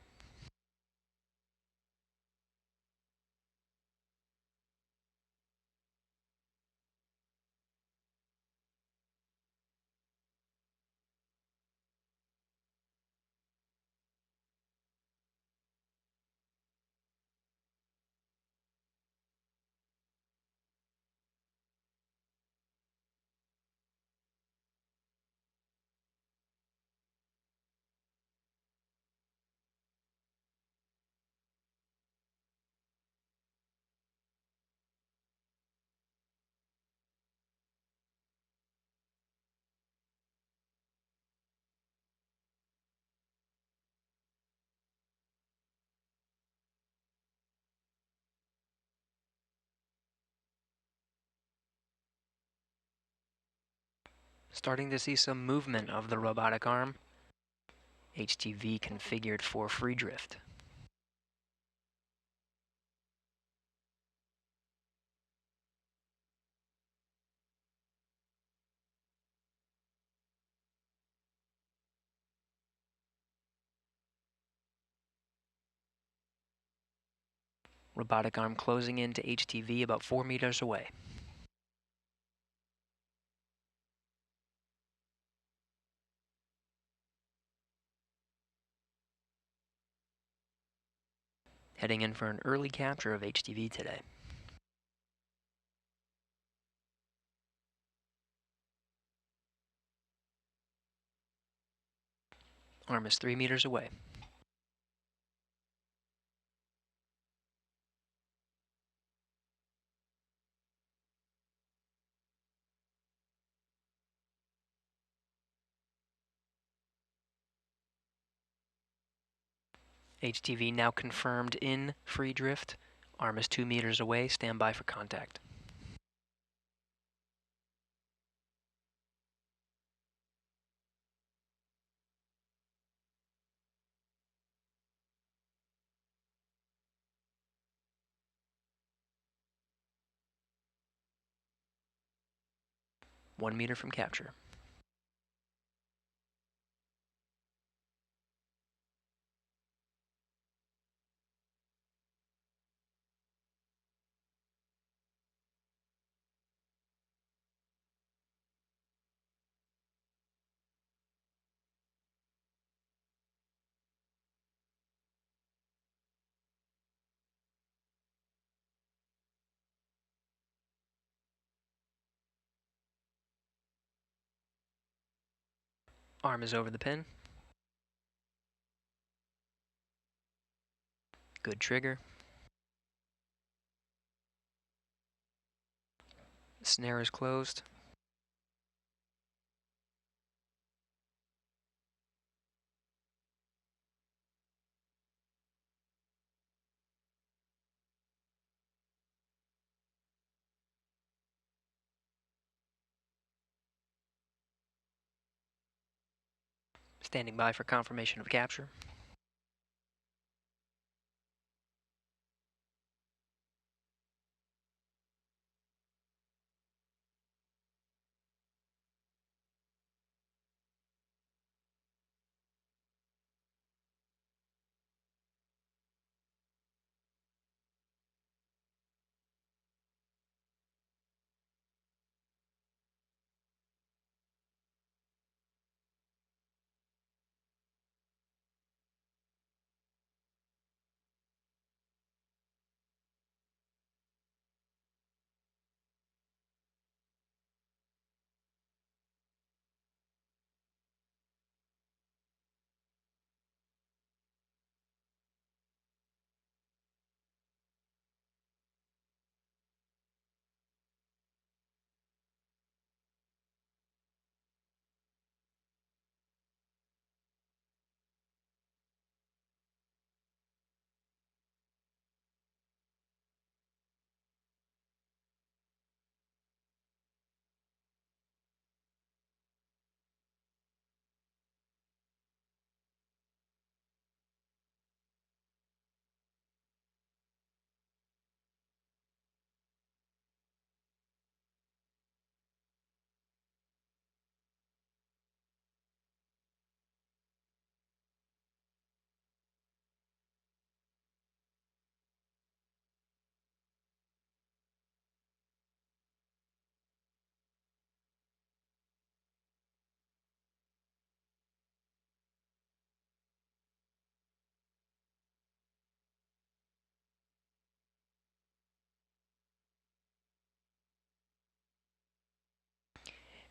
Starting to see some movement of the robotic arm. HTV configured for free drift. Robotic arm closing in to HTV about 4 meters away. Heading in for an early capture of HTV today. Arm is 3 meters away. HTV now confirmed in free drift. Arm is 2 meters away. Stand by for contact. One meter from capture. Arm is over the pin. Good trigger. Snare is closed. Standing by for confirmation of capture.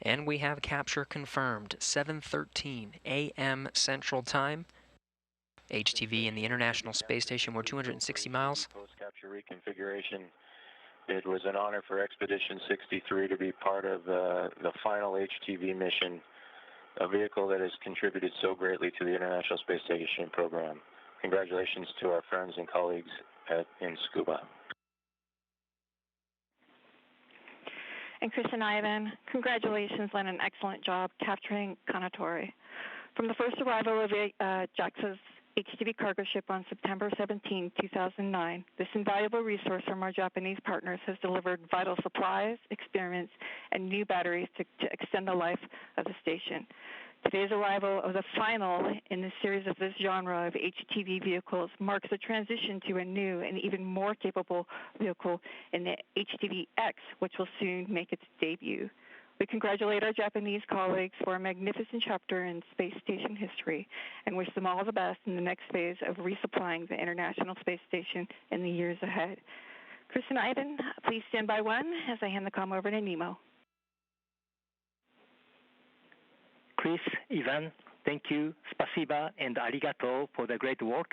And we have capture confirmed. 7:13 a.m. Central Time. HTV and the International Space Station were 260 miles. Post-capture reconfiguration. It was an honor for Expedition 63 to be part of the final HTV mission, a vehicle that has contributed so greatly to the International Space Station program. Congratulations to our friends and colleagues in Scuba. And Chris and Ivan, congratulations on an excellent job capturing Kanatori. From the first arrival of JAXA's HTV cargo ship on September 17, 2009, this invaluable resource from our Japanese partners has delivered vital supplies, experiments, and new batteries to extend the life of the station. Today's arrival of the final in the series of this genre of HTV vehicles marks a transition to a new and even more capable vehicle in the HTV-X, which will soon make its debut. We congratulate our Japanese colleagues for a magnificent chapter in space station history and wish them all the best in the next phase of resupplying the International Space Station in the years ahead. Chris and Ivan, please stand by one as I hand the comm over to Nemo. Chris, Ivan, thank you, spasiba, and arigato for the great work.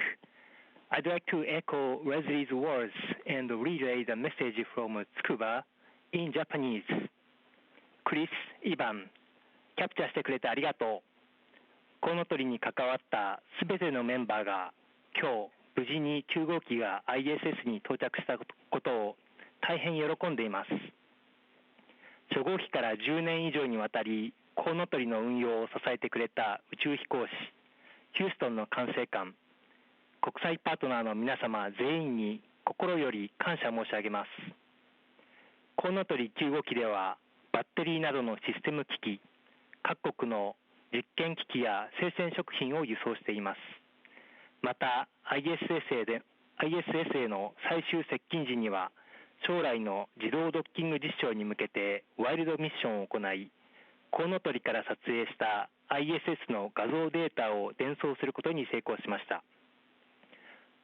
I'd like to echo Leslie's words and relay the message from Tsukuba in Japanese. クリス、イヴァン、キャプチャーしてくれてありがとう。コウノトリに関わったすべてのメンバーが今日無事に9号機が ISS に到着したことを大変喜んでいます。初号機から10年以上にわたりコウノトリの運用を支えてくれた宇宙飛行士、ヒューストンの管制官、国際パートナーの皆様全員に心より感謝申し上げます。コウノトリ9号機ではバッテリーなどのシステム機器、各国の実験機器や生鮮食品を輸送しています。また ISS への最終接近時には将来の自動ドッキング実証に向けてワイルドミッションを行い、コウノトリから撮影した ISS の画像データを伝送することに成功しました。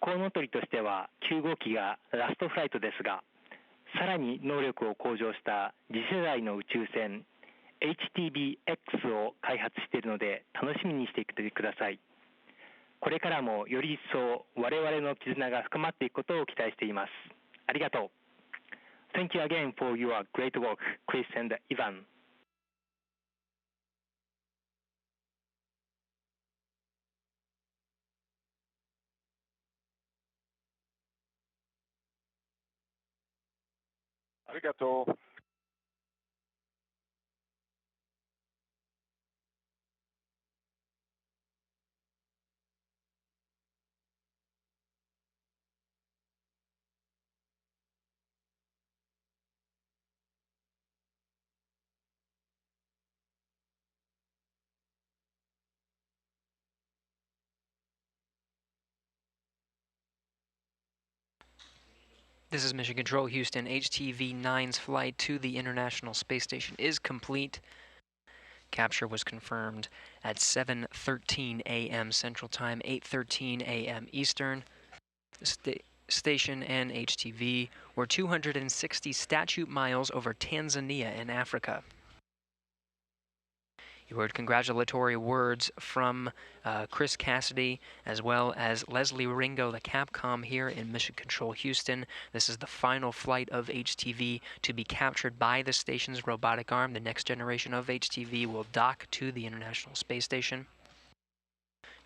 コウノトリとしては9号機がラストフライトですが、さらに能力を向上した次世代の宇宙船 HTV-X を開発しているので楽しみにしていてください。これからもより一層我々の絆が深まっていくことを期待しています。ありがとう。Thank you again for your great work, Chris and Ivan. ありがとう。This is Mission Control Houston. HTV-9's flight to the International Space Station is complete. Capture was confirmed at 7:13 a.m. Central Time, 8:13 a.m. Eastern. The station and HTV were 260 statute miles over Tanzania in Africa. You heard congratulatory words from Chris Cassidy as well as Leslie Ringo, the Capcom here in Mission Control Houston. This is the final flight of HTV to be captured by the station's robotic arm. The next generation of HTV will dock to the International Space Station.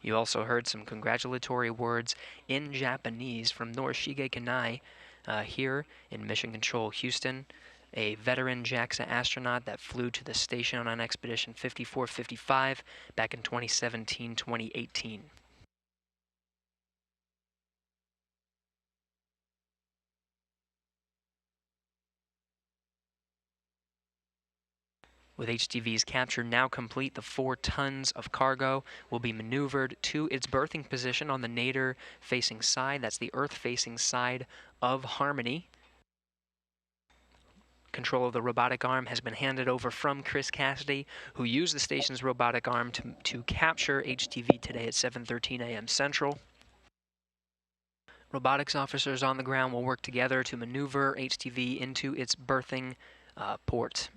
You also heard some congratulatory words in Japanese from Norishige Kanai here in Mission Control Houston, a veteran JAXA astronaut that flew to the station on Expedition 5455 back in 2017-2018. With HTV's capture now complete, the 4 tons of cargo will be maneuvered to its berthing position on the nadir-facing side. That's the Earth-facing side of Harmony. Control of the robotic arm has been handed over from Chris Cassidy, who used the station's robotic arm to capture HTV today at 7:13 a.m. Central. Robotics officers on the ground will work together to maneuver HTV into its berthing port.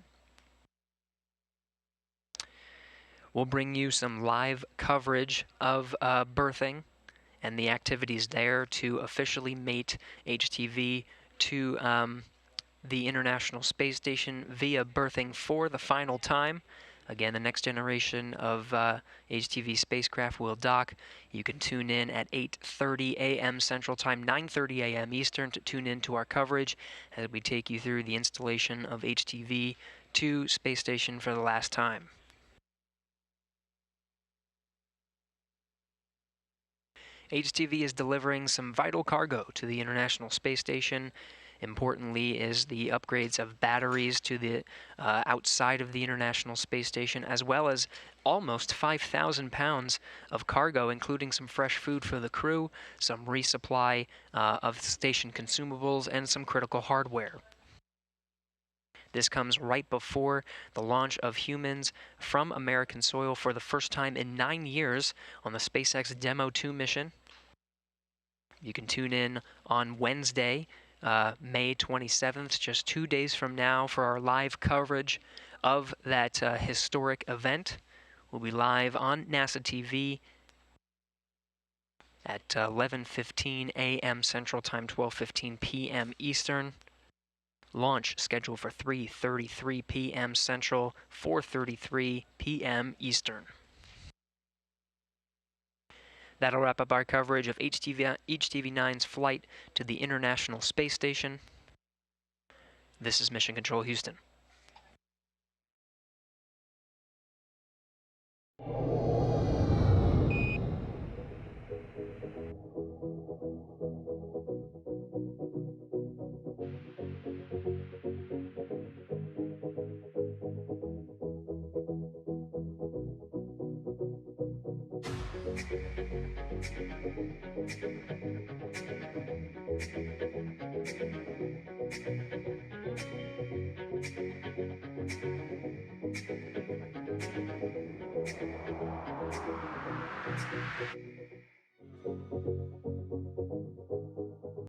We'll bring you some live coverage of berthing and the activities there to officially mate HTV to the International Space Station via berthing for the final time. Again, the next generation of HTV spacecraft will dock. You can tune in at 8:30 a.m. Central Time, 9:30 a.m. Eastern to tune in to our coverage as we take you through the installation of HTV-2 space station for the last time. HTV is delivering some vital cargo to the International Space Station. Importantly is the upgrades of batteries to the outside of the International Space Station, as well as almost 5,000 pounds of cargo, including some fresh food for the crew, some resupply of station consumables, and some critical hardware. This comes right before the launch of humans from American soil for the first time in 9 years on the SpaceX Demo 2 mission. You can tune in on Wednesday, May 27th, just 2 days from now, for our live coverage of that historic event. We'll be live on NASA TV at 11:15 a.m. Central Time, 12:15 p.m. Eastern. Launch scheduled for 3:33 p.m. Central, 4:33 p.m. Eastern. That'll wrap up our coverage of HTV-9's flight to the International Space Station. This is Mission Control Houston.